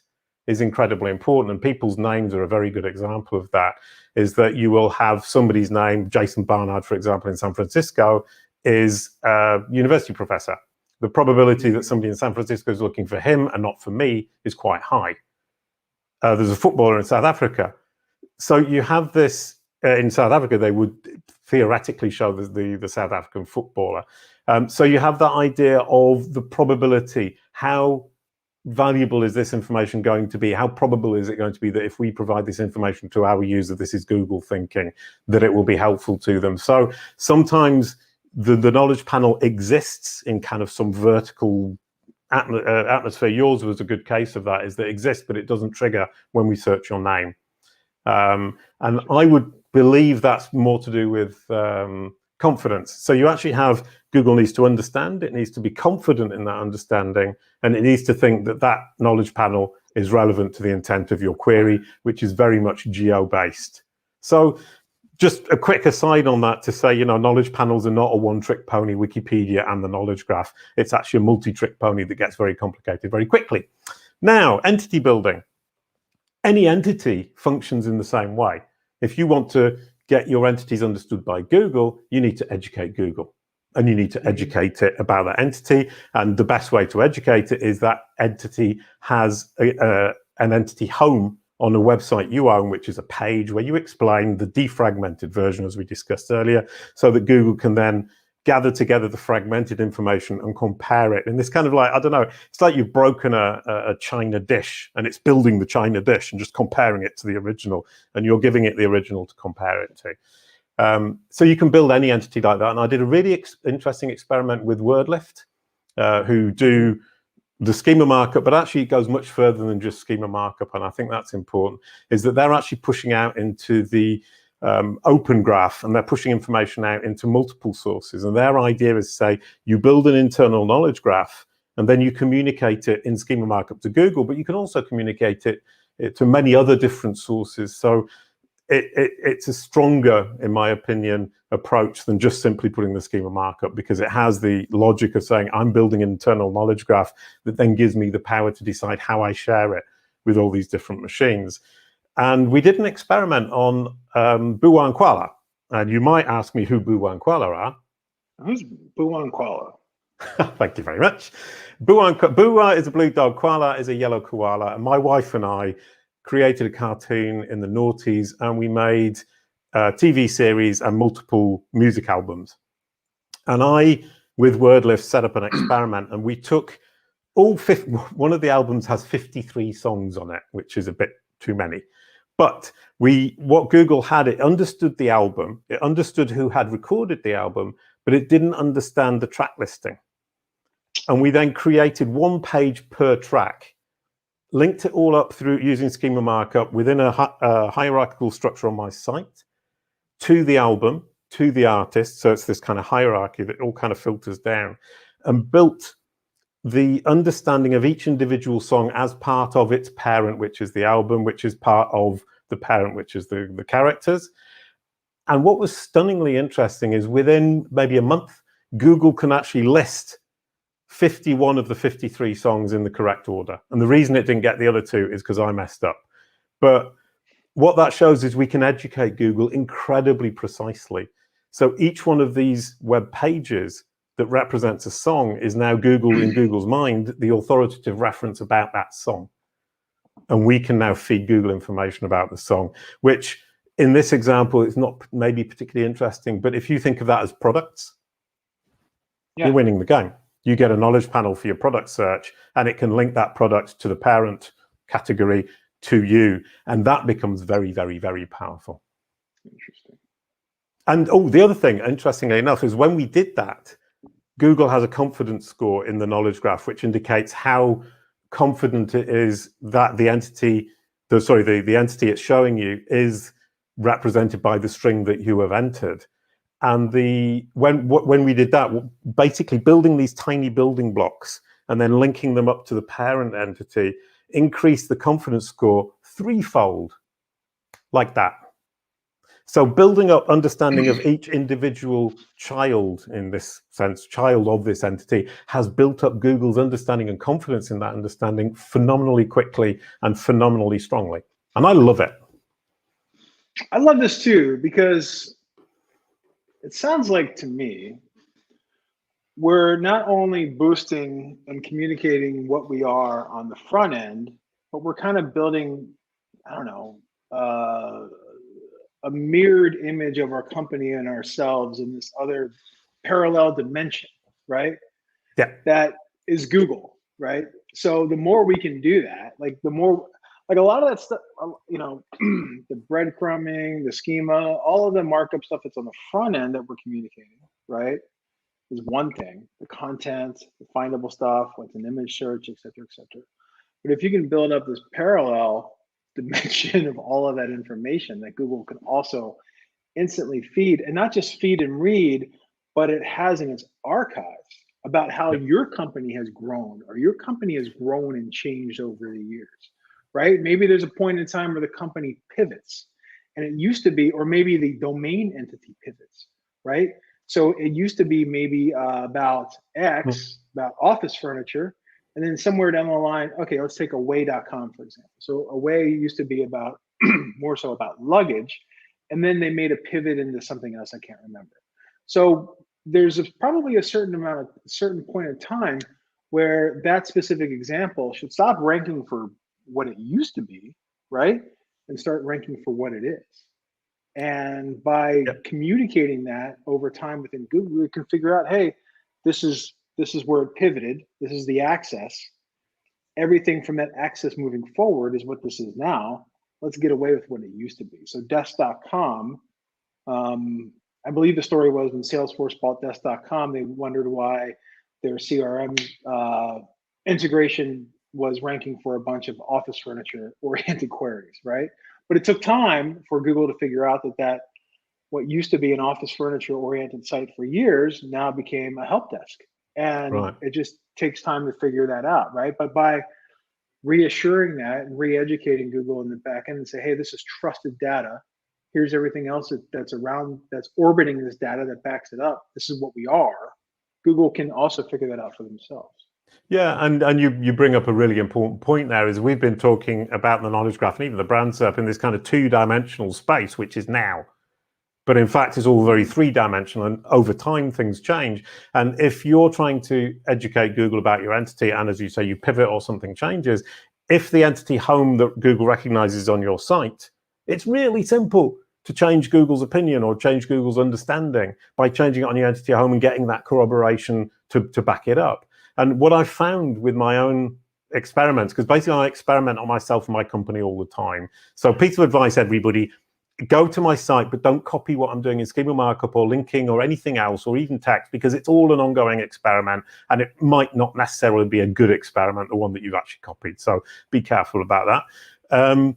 is incredibly important, and people's names are a very good example of that. Is that you will have somebody's name, Jason Barnard, for example, in San Francisco, is a university professor. The probability that somebody in San Francisco is looking for him and not for me is quite high. There's a footballer in South Africa. So you have this, in South Africa, they would theoretically show the South African footballer. So you have that idea of the probability. How valuable is this information going to be? How probable is it going to be that if we provide this information to our user, this is Google thinking, that it will be helpful to them? So sometimes the knowledge panel exists in kind of some vertical atmosphere. Yours was a good case of that, is that it exists, but it doesn't trigger when we search your name. And I would believe that's more to do with confidence. So you actually have, Google needs to understand, it needs to be confident in that understanding, and it needs to think that that knowledge panel is relevant to the intent of your query, which is very much geo-based. So just a quick aside on that to say, knowledge panels are not a one-trick pony, Wikipedia and the knowledge graph. It's actually a multi-trick pony that gets very complicated very quickly. Now, entity building. Any entity functions in the same way. If you want to get your entities understood by Google, you need to educate Google, and you need to educate it about that entity. And the best way to educate it is that entity has an entity home on a website you own, which is a page where you explain the defragmented version, as we discussed earlier, so that Google can then gather together the fragmented information and compare it. And this kind of like, I don't know, it's like you've broken a china dish and it's building the china dish and just comparing it to the original, and you're giving it the original to compare it to. So you can build any entity like that. And I did a really interesting experiment with WordLift, who do the schema markup, but actually it goes much further than just schema markup. And I think that's important, is that they're actually pushing out into the open graph, and they're pushing information out into multiple sources. And their idea is, say, you build an internal knowledge graph, and then you communicate it in schema markup to Google, but you can also communicate it to many other different sources. So it's a stronger, in my opinion, approach than just simply putting the schema markup, because it has the logic of saying, I'm building an internal knowledge graph that then gives me the power to decide how I share it with all these different machines. And we did an experiment on Boowa and Kwala. And you might ask me who Boowa and Kwala are. Who's Boowa and Kwala? Thank you very much. Boowa is a blue dog, Kwala is a yellow koala. And my wife and I created a cartoon in the noughties, and we made a TV series and multiple music albums. And I, with WordLift, set up an experiment, and we took all 50, one of the albums has 53 songs on it, which is a bit too many. But what Google had, it understood the album, it understood who had recorded the album, but it didn't understand the track listing. And we then created one page per track, linked it all up through using schema markup within a hierarchical structure on my site, to the album, to the artist. So it's this kind of hierarchy that all kind of filters down, and built the understanding of each individual song as part of its parent, which is the album, which is part of the parent, which is the characters. And what was stunningly interesting is within maybe a month, Google can actually list 51 of the 53 songs in the correct order. And the reason it didn't get the other two is because I messed up. But what that shows is we can educate Google incredibly precisely. So each one of these web pages that represents a song is now Google, in Google's mind, the authoritative reference about that song. And we can now feed Google information about the song, which in this example is not maybe particularly interesting, but if you think of that as products, you're winning the game. You get a knowledge panel for your product search, and it can link that product to the parent category to you. And that becomes very, very, very powerful. Interesting. And the other thing, interestingly enough, is when we did that, Google has a confidence score in the knowledge graph, which indicates how confident it is that the entity, the entity it's showing you is represented by the string that you have entered. And when we did that, basically building these tiny building blocks and then linking them up to the parent entity increased the confidence score threefold. like that. So building up understanding of each individual child, in this sense, child of this entity, has built up Google's understanding and confidence in that understanding phenomenally quickly and phenomenally strongly. And I love it. I love this too, because it sounds like to me, we're not only boosting and communicating what we are on the front end, but we're kind of building, I don't know, a mirrored image of our company and ourselves in this other parallel dimension, right? Yeah. That is Google, right? So the more we can do that, like the more, like a lot of that stuff, you know, the breadcrumbing, the schema, all of the markup stuff that's on the front end that we're communicating, right, is one thing. The content, the findable stuff, what's an image search, et cetera, et cetera. But if you can build up this parallel dimension of all of that information that Google can also instantly feed, and not just feed and read, but it has in its archives about how your company has grown, or your company has grown and changed over the years, right? Maybe there's a point in time where the company pivots, and it used to be, or maybe the domain entity pivots, right? So it used to be maybe about X, about office furniture, and then somewhere down the line, okay, let's take away.com, for example. So away used to be about more so about luggage, and then they made a pivot into something else I can't remember. So there's probably a certain point in time where that specific example should stop ranking for what it used to be, right, and start ranking for what it is. And by communicating that over time within Google, we can figure out, hey, this is where it pivoted. This is the access. Everything from that access moving forward is what this is now. Let's get away with what it used to be. So desk.com, I believe the story was when Salesforce bought desk.com, they wondered why their CRM integration was ranking for a bunch of office furniture oriented queries, right? But it took time for Google to figure out that what used to be an office furniture oriented site for years now became a help desk. And it just takes time to figure that out, right? But by reassuring that and re-educating Google in the back end and say, hey, this is trusted data. Here's everything else that's around, that's orbiting this data that backs it up. This is what we are. Google can also figure that out for themselves. Yeah, and you bring up a really important point there, is we've been talking about the knowledge graph and even the brand SERP in this kind of two-dimensional space, which is now. But in fact, it's all very three-dimensional, and over time things change. And if you're trying to educate Google about your entity, and as you say, you pivot or something changes, if the entity home that Google recognizes on your site, it's really simple to change Google's opinion or change Google's understanding by changing it on your entity home and getting that corroboration to back it up. And what I've found with my own experiments, because basically I experiment on myself and my company all the time. So piece of advice, everybody, go to my site, but don't copy what I'm doing in schema markup or linking or anything else, or even text, because it's all an ongoing experiment and it might not necessarily be a good experiment, the one that you've actually copied. So be careful about that.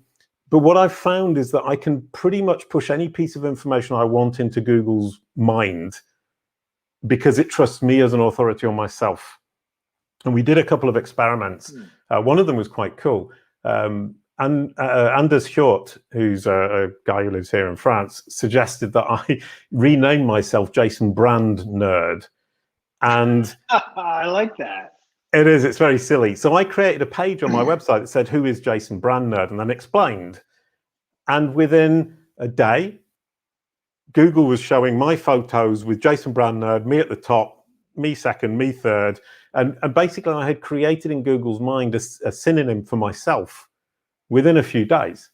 But what I've found is that I can pretty much push any piece of information I want into Google's mind because it trusts me as an authority on myself. And we did a couple of experiments. One of them was quite cool. And Anders Hjort, who's a guy who lives here in France, suggested that I rename myself Jason Brand Nerd. And I like that. It is, it's very silly. So I created a page on my website that said, who is Jason Brand Nerd? And then explained. And within a day, Google was showing my photos with Jason Brand Nerd, me at the top, me second, me third. And basically I had created in Google's mind a synonym for myself within a few days.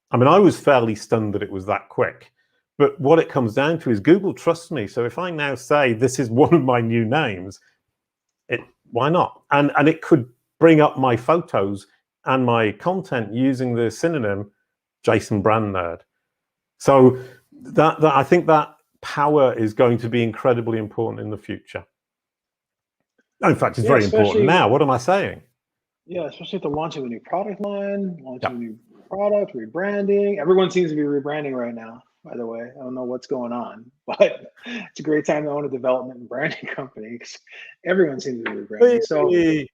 I mean, I was fairly stunned that it was that quick. But what it comes down to is Google trusts me. So if I now say this is one of my new names, why not? And it could bring up my photos and my content using the synonym Jason Brand Nerd. So that I think that power is going to be incredibly important in the future. In fact, it's very important now. What am I saying? Yeah, especially at the launch of a new product line, launching a new product, rebranding. Everyone seems to be rebranding right now. by the way. I don't know what's going on, but it's a great time to own a development and branding company because everyone seems to be rebranding. So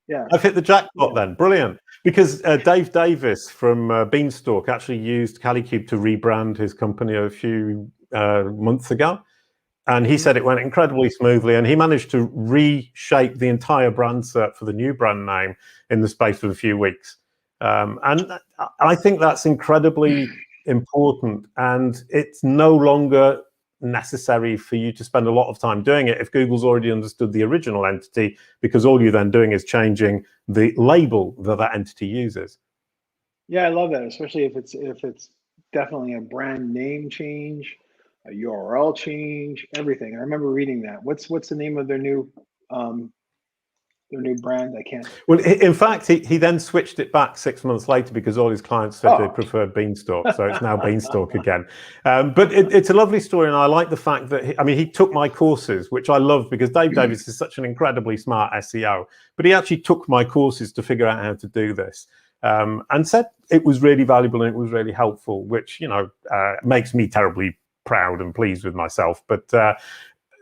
yeah, I've hit the jackpot then. Brilliant. Because Dave Davis from Beanstalk actually used Kalicube to rebrand his company a few months ago. And he said it went incredibly smoothly, and he managed to reshape the entire brand SERP for the new brand name in the space of a few weeks. And I think that's incredibly important, and it's no longer necessary for you to spend a lot of time doing it if Google's already understood the original entity, because all you're then doing is changing the label that that entity uses. Yeah, I love that, especially if it's definitely a brand name change, a URL change, everything. I remember reading that. What's the name of their new brand? I can't. Well, in fact, he then switched it back 6 months later because all his clients said they preferred Beanstalk, so it's now Beanstalk again. But it's a lovely story, and I like the fact that he took my courses, which I love because Dave Davis is such an incredibly smart SEO. But he actually took my courses to figure out how to do this, and said it was really valuable and it was really helpful, which makes me terribly proud and pleased with myself. But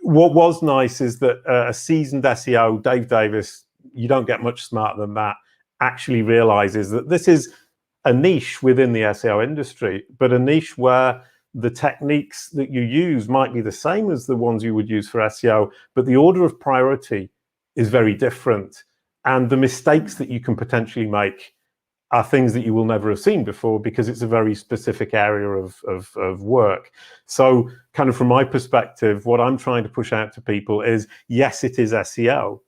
what was nice is that a seasoned SEO, Dave Davis, you don't get much smarter than that, actually realizes that this is a niche within the SEO industry, but a niche where the techniques that you use might be the same as the ones you would use for SEO, but the order of priority is very different. And the mistakes that you can potentially make are things that you will never have seen before because it's a very specific area of work. So kind of from my perspective, what I'm trying to push out to people is, yes, it is SEO,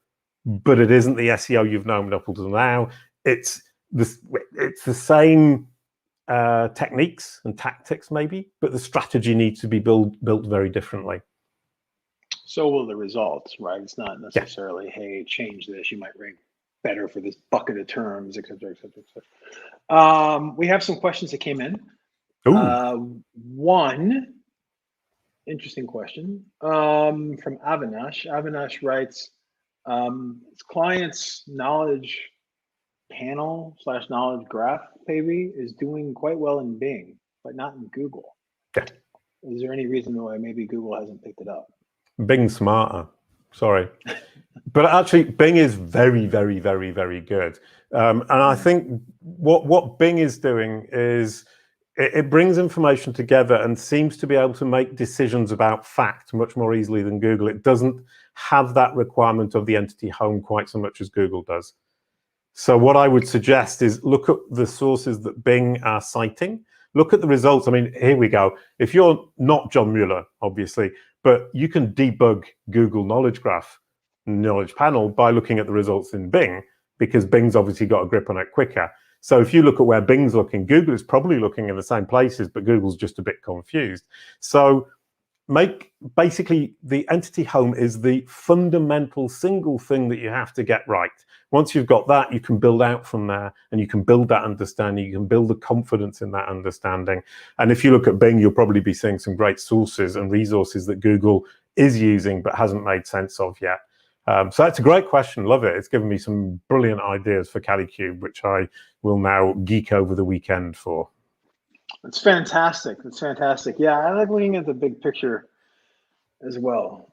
but it isn't the SEO you've known up until now. It's the same techniques and tactics maybe, but the strategy needs to be built very differently. So will the results, right? It's not necessarily, hey, change this, you might rank better for this bucket of terms, et cetera, et cetera, et cetera. We have some questions that came in. One interesting question from Avinash. Avinash writes, his client's knowledge panel / knowledge graph maybe is doing quite well in Bing, but not in Google. Is there any reason why maybe Google hasn't picked it up? Bing's smarter. Sorry. But actually, Bing is very, very, very, very good. And I think what Bing is doing is it brings information together and seems to be able to make decisions about fact much more easily than Google. It doesn't have that requirement of the entity home quite so much as Google does. So what I would suggest is look at the sources that Bing are citing. Look at the results. I mean, here we go. If you're not John Mueller, obviously, but you can debug Google Knowledge Graph, Knowledge Panel by looking at the results in Bing, because Bing's obviously got a grip on it quicker. So if you look at where Bing's looking, Google is probably looking in the same places, but Google's just a bit confused. So basically the entity home is the fundamental single thing that you have to get right. Once you've got that, you can build out from there, and you can build that understanding, you can build the confidence in that understanding. And if you look at Bing, you'll probably be seeing some great sources and resources that Google is using but hasn't made sense of yet. So that's a great question. Love it. It's given me some brilliant ideas for Kalicube, which I will now geek over the weekend for. It's fantastic. It's fantastic. Yeah, I like looking at the big picture as well.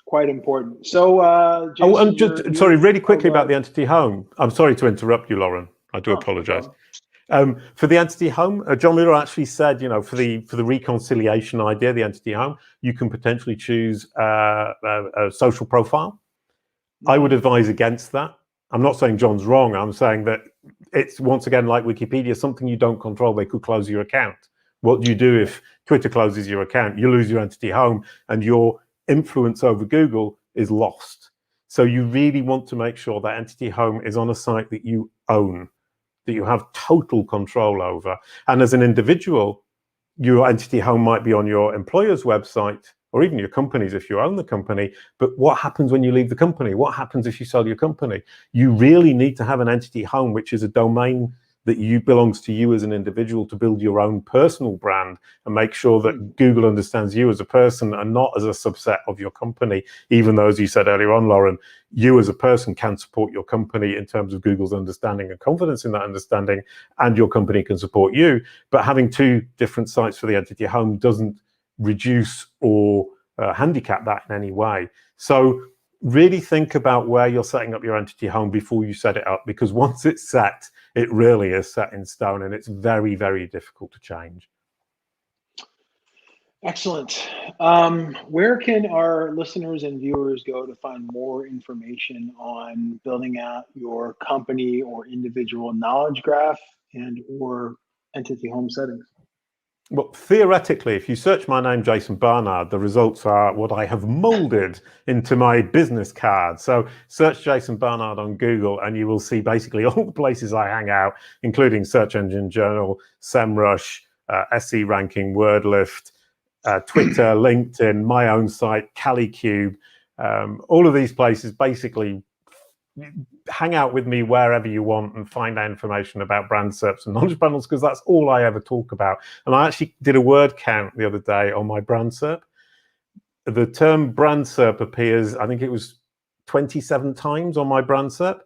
Quite important. So, Jason, sorry, really quickly about the entity home. I'm sorry to interrupt you, Loren. I do apologize. For the entity home, John Mueller actually said, for the reconciliation idea, the entity home, you can potentially choose a social profile. I would advise against that. I'm not saying John's wrong. I'm saying that it's, once again, like Wikipedia, something you don't control. They could close your account. What do you do if Twitter closes your account? You lose your entity home, and your influence over Google is lost. So you really want to make sure that entity home is on a site that you own, that you have total control over. And as an individual, your entity home might be on your employer's website, or even your company's if you own the company. But what happens when you leave the company? What happens if you sell your company? You really need to have an entity home, which is a domain that you belongs to you as an individual to build your own personal brand and make sure that Google understands you as a person and not as a subset of your company, even though, as you said earlier on, Loren, you as a person can support your company in terms of Google's understanding and confidence in that understanding, and your company can support you. But having two different sites for the entity home doesn't reduce or handicap that in any way. So really think about where you're setting up your entity home before you set it up, because once it's set, it really is set in stone, and it's very, very difficult to change. Excellent. Where can our listeners and viewers go to find more information on building out your company or individual knowledge graph and or entity home settings? Well, theoretically, if you search my name, Jason Barnard, the results are what I have molded into my business card. So search Jason Barnard on Google and you will see basically all the places I hang out, including Search Engine Journal, SEMrush, SE Ranking, WordLift, Twitter, LinkedIn, my own site, Kalicube. All of these places basically hang out with me wherever you want and find out information about brand SERPs and knowledge panels, because that's all I ever talk about. And I actually did a word count the other day on my brand SERP. The term brand SERP appears, I think it was 27 times on my brand SERP,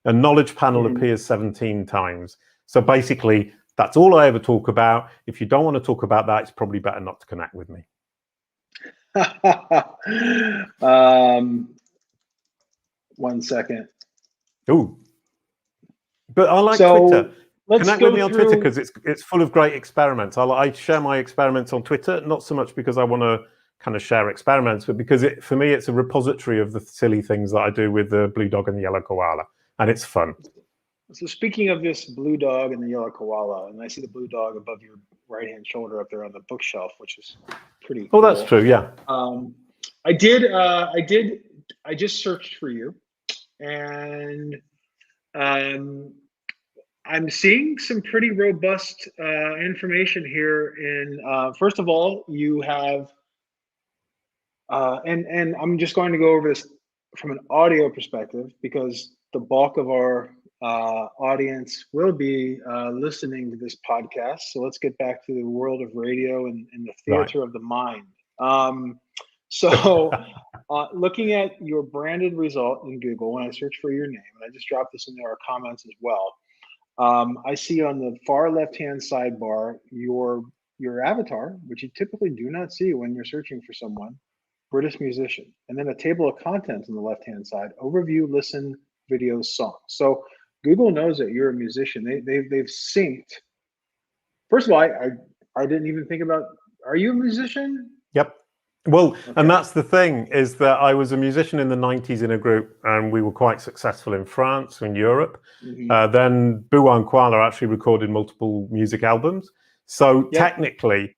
and knowledge panel appears 17 times. So basically, that's all I ever talk about. If you don't want to talk about that, it's probably better not to connect with me. 1 second. Ooh. But I like Twitter. Connect with me on Twitter because it's full of great experiments. I share my experiments on Twitter, not so much because I want to kind of share experiments, but because for me, it's a repository of the silly things that I do with the blue dog and the yellow koala, and it's fun. So speaking of this blue dog and the yellow koala, and I see the blue dog above your right-hand shoulder up there on the bookshelf, which is pretty cool. Oh, that's true, yeah. I just searched for you, and I'm seeing some pretty robust information here. First of all, you have, and I'm just going to go over this from an audio perspective because the bulk of our audience will be listening to this podcast. So let's get back to the world of radio and the theater of the mind. So looking at your branded result in Google, when I search for your name, and I just dropped this into our comments as well, I see on the far left-hand sidebar your avatar, which you typically do not see when you're searching for someone, British musician, and then a table of contents on the left-hand side, overview, listen, videos, songs. So Google knows that you're a musician. They've synced. First of all, I didn't even think about, are you a musician? Yep. Well, okay. And that's the thing, is that I was a musician in the 90s in a group, and we were quite successful in France and Europe. Then Boowa and Kwala actually recorded multiple music albums. So technically,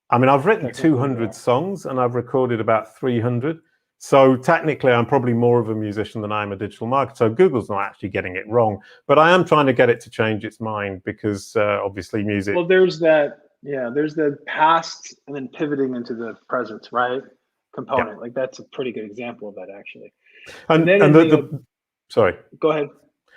I mean, I've written 200 songs and I've recorded about 300. So technically, I'm probably more of a musician than I am a digital marketer. So Google's not actually getting it wrong, but I am trying to get it to change its mind because obviously music. Well, there's that. Yeah, there's the past and then pivoting into the present, right? Component. Yeah. Like that's a pretty good example of that, actually. Sorry. Go ahead.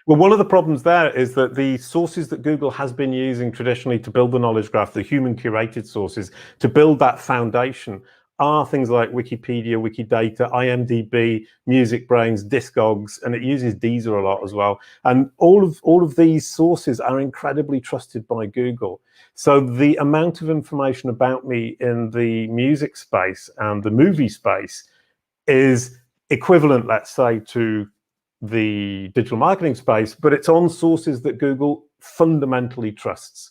Well, one of the problems there is that the sources that Google has been using traditionally to build the knowledge graph, the human curated sources, to build that foundation, are things like Wikipedia, Wikidata, IMDb, MusicBrainz, Discogs, and it uses Deezer a lot as well. And all of these sources are incredibly trusted by Google. So the amount of information about me in the music space and the movie space is equivalent, let's say, to the digital marketing space, but it's on sources that Google fundamentally trusts.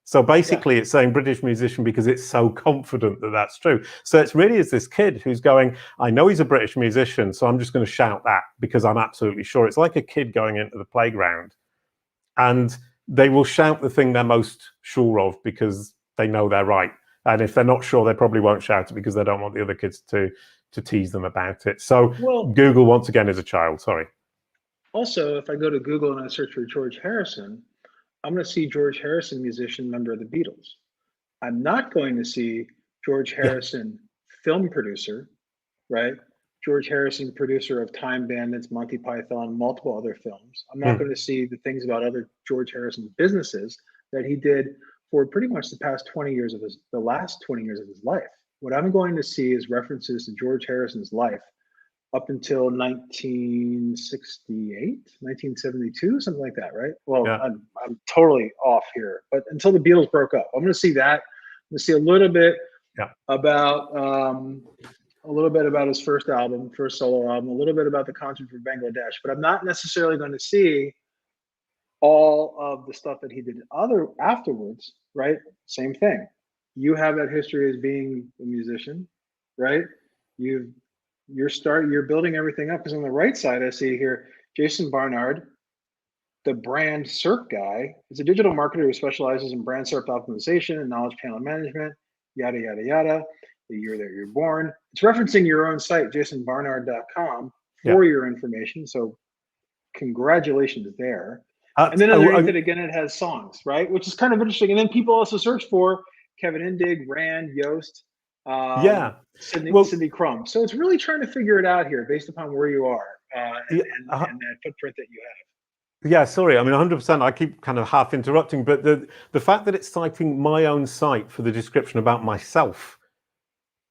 So basically it's saying British musician because it's so confident that that's true. So it's really is this kid who's going, I know he's a British musician, so I'm just going to shout that because I'm absolutely sure. It's like a kid going into the playground and they will shout the thing they're most sure of because they know they're right. And if they're not sure, they probably won't shout it because they don't want the other kids to tease them about it. So Google, once again, is a child, sorry. Also, if I go to Google and I search for George Harrison, I'm going to see George Harrison, musician, member of the Beatles. I'm not going to see George Harrison, film producer, right? George Harrison, producer of Time Bandits, Monty Python, multiple other films. I'm not going to see the things about other George Harrison businesses that he did for pretty much the last 20 years of his life. What I'm going to see is references to George Harrison's life up until 1968, 1972, something like that, right? Well, yeah. I'm totally off here, but until the Beatles broke up, I'm going to see that. I'm going to see a little bit about his first solo album, a little bit about the concert for Bangladesh, but I'm not necessarily going to see all of the stuff that he did afterwards, right? Same thing. You have that history as being a musician, right? You're building everything up, because on the right side, I see here, Jason Barnard, the Brand SERP Guy, is a digital marketer who specializes in brand SERP optimization and knowledge panel management, yada, yada, yada, the year that you're born. It's referencing your own site, jasonbarnard.com, for your information. So congratulations there. And then underneath it again, it has songs, right? Which is kind of interesting. And then people also search for Kevin Indig, Rand, Yost, Cindy Crumb. So it's really trying to figure it out here based upon where you are and that footprint that you have. Yeah, sorry. I mean, 100%. I keep kind of half interrupting, but the fact that it's citing my own site for the description about myself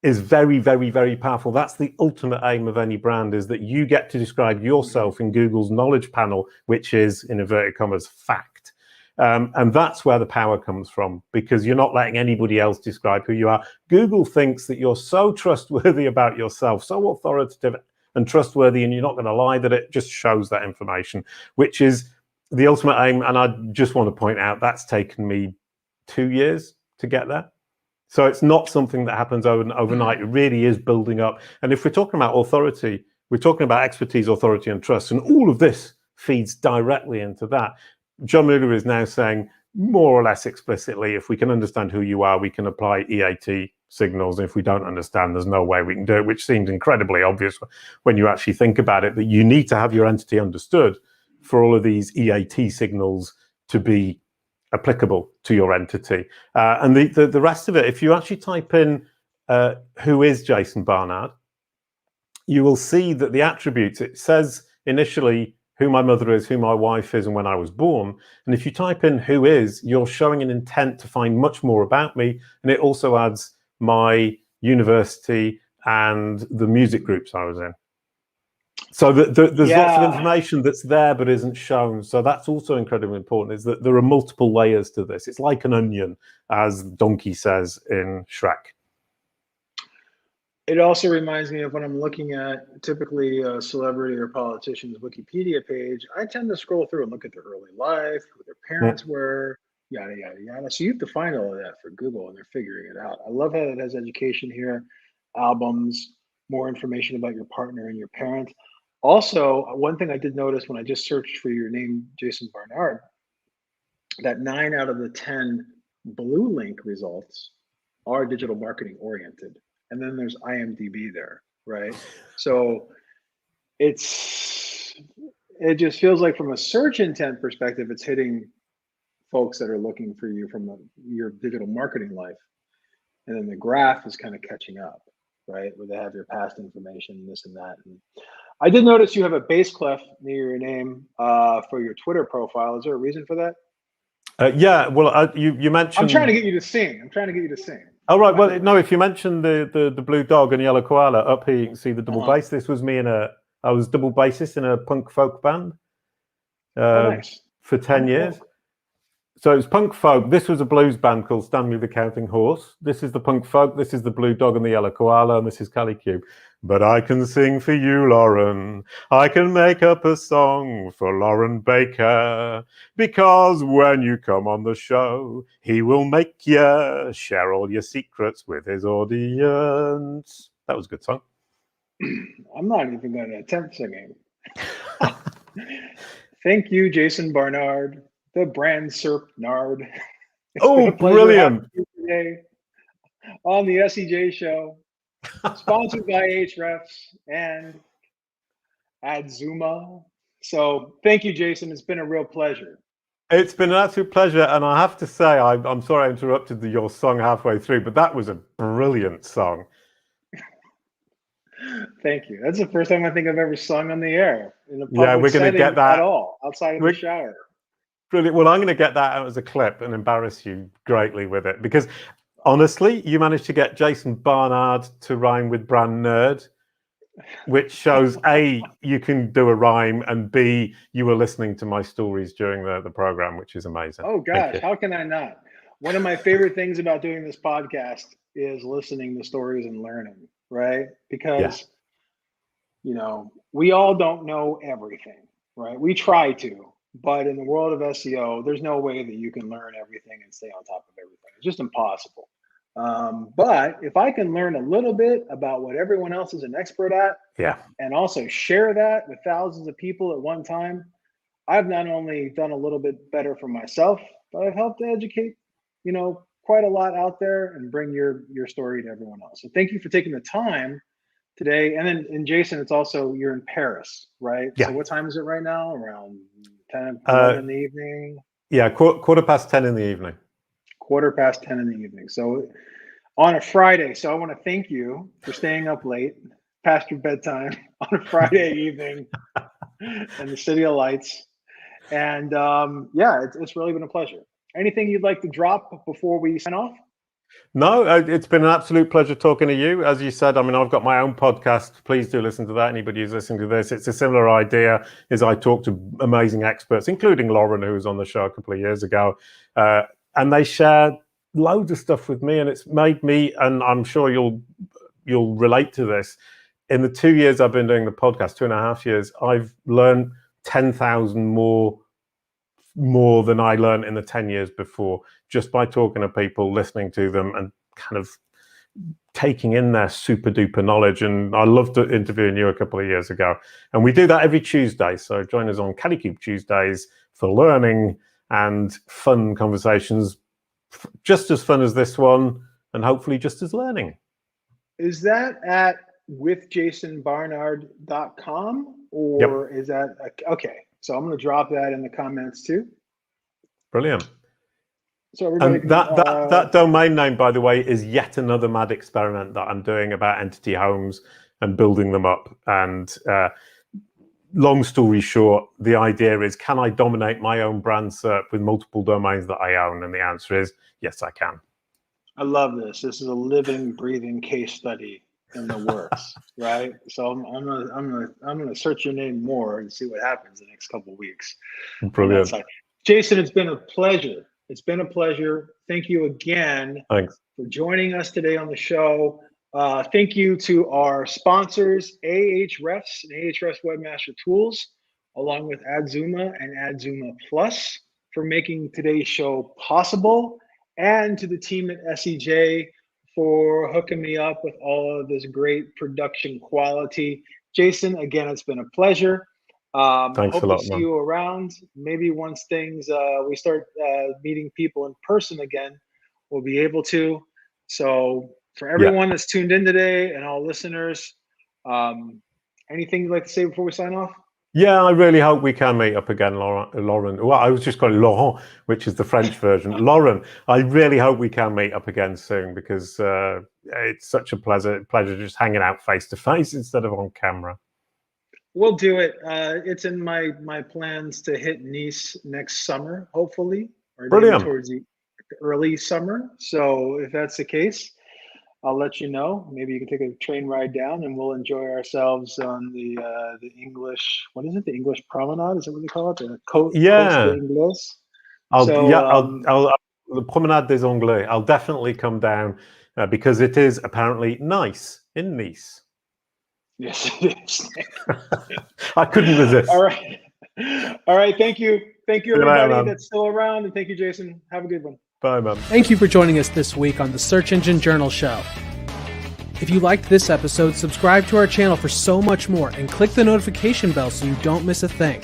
is very, very, very powerful. That's the ultimate aim of any brand, is that you get to describe yourself in Google's knowledge panel, which is, in inverted commas, fact. And that's where the power comes from, because you're not letting anybody else describe who you are. Google thinks that you're so trustworthy about yourself, so authoritative and trustworthy, and you're not going to lie, that it just shows that information, which is the ultimate aim. And I just want to point out that's taken me 2 years to get there. So it's not something that happens overnight. It really is building up. And if we're talking about authority, we're talking about expertise, authority, and trust. And all of this feeds directly into that. John Mueller is now saying, more or less explicitly, if we can understand who you are, we can apply EAT signals. If we don't understand, there's no way we can do it, which seems incredibly obvious when you actually think about it, that you need to have your entity understood for all of these EAT signals to be applicable to your entity. And the rest of it, if you actually type in who is Jason Barnard, you will see that the attributes, it says initially who my mother is, who my wife is, and when I was born. And if you type in who is, you're showing an intent to find much more about me. And it also adds my university and the music groups I was in. So there's lots of information that's there but isn't shown. So that's also incredibly important, is that there are multiple layers to this. It's like an onion, as Donkey says in Shrek. It also reminds me of when I'm looking at typically a celebrity or politician's Wikipedia page, I tend to scroll through and look at their early life, who their parents were, yada, yada, yada. So you have to find all of that for Google, and they're figuring it out. I love how it has education here, albums, more information about your partner and your parents. Also, one thing I did notice when I just searched for your name, Jason Barnard, that 9 out of the 10 blue link results are digital marketing oriented. And then there's IMDb there, right? So it just feels like from a search intent perspective, it's hitting folks that are looking for you from your digital marketing life. And then the graph is kind of catching up, right? Where they have your past information, this and that. And I did notice you have a bass clef near your name for your Twitter profile. Is there a reason for that? Yeah, well, you mentioned... I'm trying to get you to sing. Oh, right. Well, no, if you mention the blue dog and yellow koala, up here you can see the double bass. This was me I was double bassist in a punk folk band nice. For 10 years. So it was punk folk. This was a blues band called Stanley the Counting Horse. This is the punk folk. This is the blue dog and the yellow koala. And this is Kalicube. But I can sing for you, Loren. I can make up a song for Loren Baker. Because when you come on the show, he will make you share all your secrets with his audience. That was a good song. I'm not even going to attempt singing. Thank you, Jason Barnard, the Brand SERP Nard. Oh, brilliant. Today on the SEJ show, sponsored by Hrefs and Adzuma. So thank you, Jason. It's been a real pleasure. It's been an absolute pleasure. And I have to say, I'm sorry I interrupted your song halfway through, but that was a brilliant song. Thank you. That's the first time I think I've ever sung on the air in a public we're going to get that at all, outside of the shower. Brilliant. Well, I'm going to get that out as a clip and embarrass you greatly with it, because honestly, you managed to get Jason Barnard to rhyme with brand nerd, which shows A, you can do a rhyme, and B, you were listening to my stories during the program, which is amazing. Oh gosh, how can I not? One of my favorite things about doing this podcast is listening to stories and learning, right? Because, we all don't know everything, right? We try to, but in the world of SEO, there's no way that you can learn everything and stay on top of everything. It's just impossible. But if I can learn a little bit about what everyone else is an expert at, and also share that with thousands of people at one time, I've not only done a little bit better for myself, but I've helped to educate, quite a lot out there and bring your story to everyone else. So thank you for taking the time today. And Jason, it's also, you're in Paris, right? Yeah. So what time is it right now? Around 10, 11 in the evening? Yeah, quarter past 10 in the evening. Quarter past 10 in the evening. So on a Friday. So I want to thank you for staying up late past your bedtime on a Friday evening in the City of Lights. And it's really been a pleasure. Anything you'd like to drop before we sign off? No, it's been an absolute pleasure talking to you. As you said, I've got my own podcast. Please do listen to that. Anybody who's listening to this, it's a similar idea. Is I talk to amazing experts, including Loren, who was on the show a couple of years ago, and they share loads of stuff with me, and it's made me, and I'm sure you'll relate to this. In the 2 years I've been doing the podcast, 2.5 years, I've learned 10,000 more than I learned in the 10 years before, just by talking to people, listening to them, and kind of taking in their super duper knowledge. And I loved interviewing you a couple of years ago. And we do that every Tuesday. So join us on Kalicube Tuesdays for learning and fun conversations, just as fun as this one, and hopefully just as learning. Is that at withjasonbarnard.com or is that okay? So I'm going to drop that in the comments too. Brilliant. So everybody and that domain name, by the way, is yet another mad experiment that I'm doing about entity homes and building them up. And long story short, the idea is, can I dominate my own brand SERP with multiple domains that I own? And the answer is yes, I can. I love this. This is a living, breathing case study in the works, right? So I'm gonna search your name more and see what happens the next couple of weeks. Brilliant. Jason, it's been a pleasure. It's been a pleasure. Thank you again. Thanks for joining us today on the show. Thank you to our sponsors, Ahrefs and Ahrefs Webmaster Tools, along with Adzuma and Adzuma Plus, for making today's show possible, and to the team at SEJ for hooking me up with all of this great production quality. Jason, again, it's been a pleasure. Thanks a lot, to see you around. Maybe once things we start meeting people in person again, we'll be able to. So for everyone that's tuned in today and all listeners, anything you'd like to say before we sign off? Yeah, I really hope we can meet up again, Loren. Well, I was just calling Laurent, which is the French version. Loren, I really hope we can meet up again soon, because it's such a pleasure just hanging out face to face instead of on camera. We'll do it. It's in my plans to hit Nice next summer, hopefully, or maybe towards the early summer. So if that's the case, I'll let you know. Maybe you can take a train ride down, and we'll enjoy ourselves on the English. What is it? The English promenade? Is that what they call it? The Côte d'Anglais. The Promenade des Anglais. I'll definitely come down because it is apparently nice in Nice. Yes, it is. I couldn't resist. All right. Thank you, everybody that's still around, and thank you, Jason. Have a good one. Bye, man. Thank you for joining us this week on the Search Engine Journal Show. If you liked this episode, subscribe to our channel for so much more, and click the notification bell so you don't miss a thing.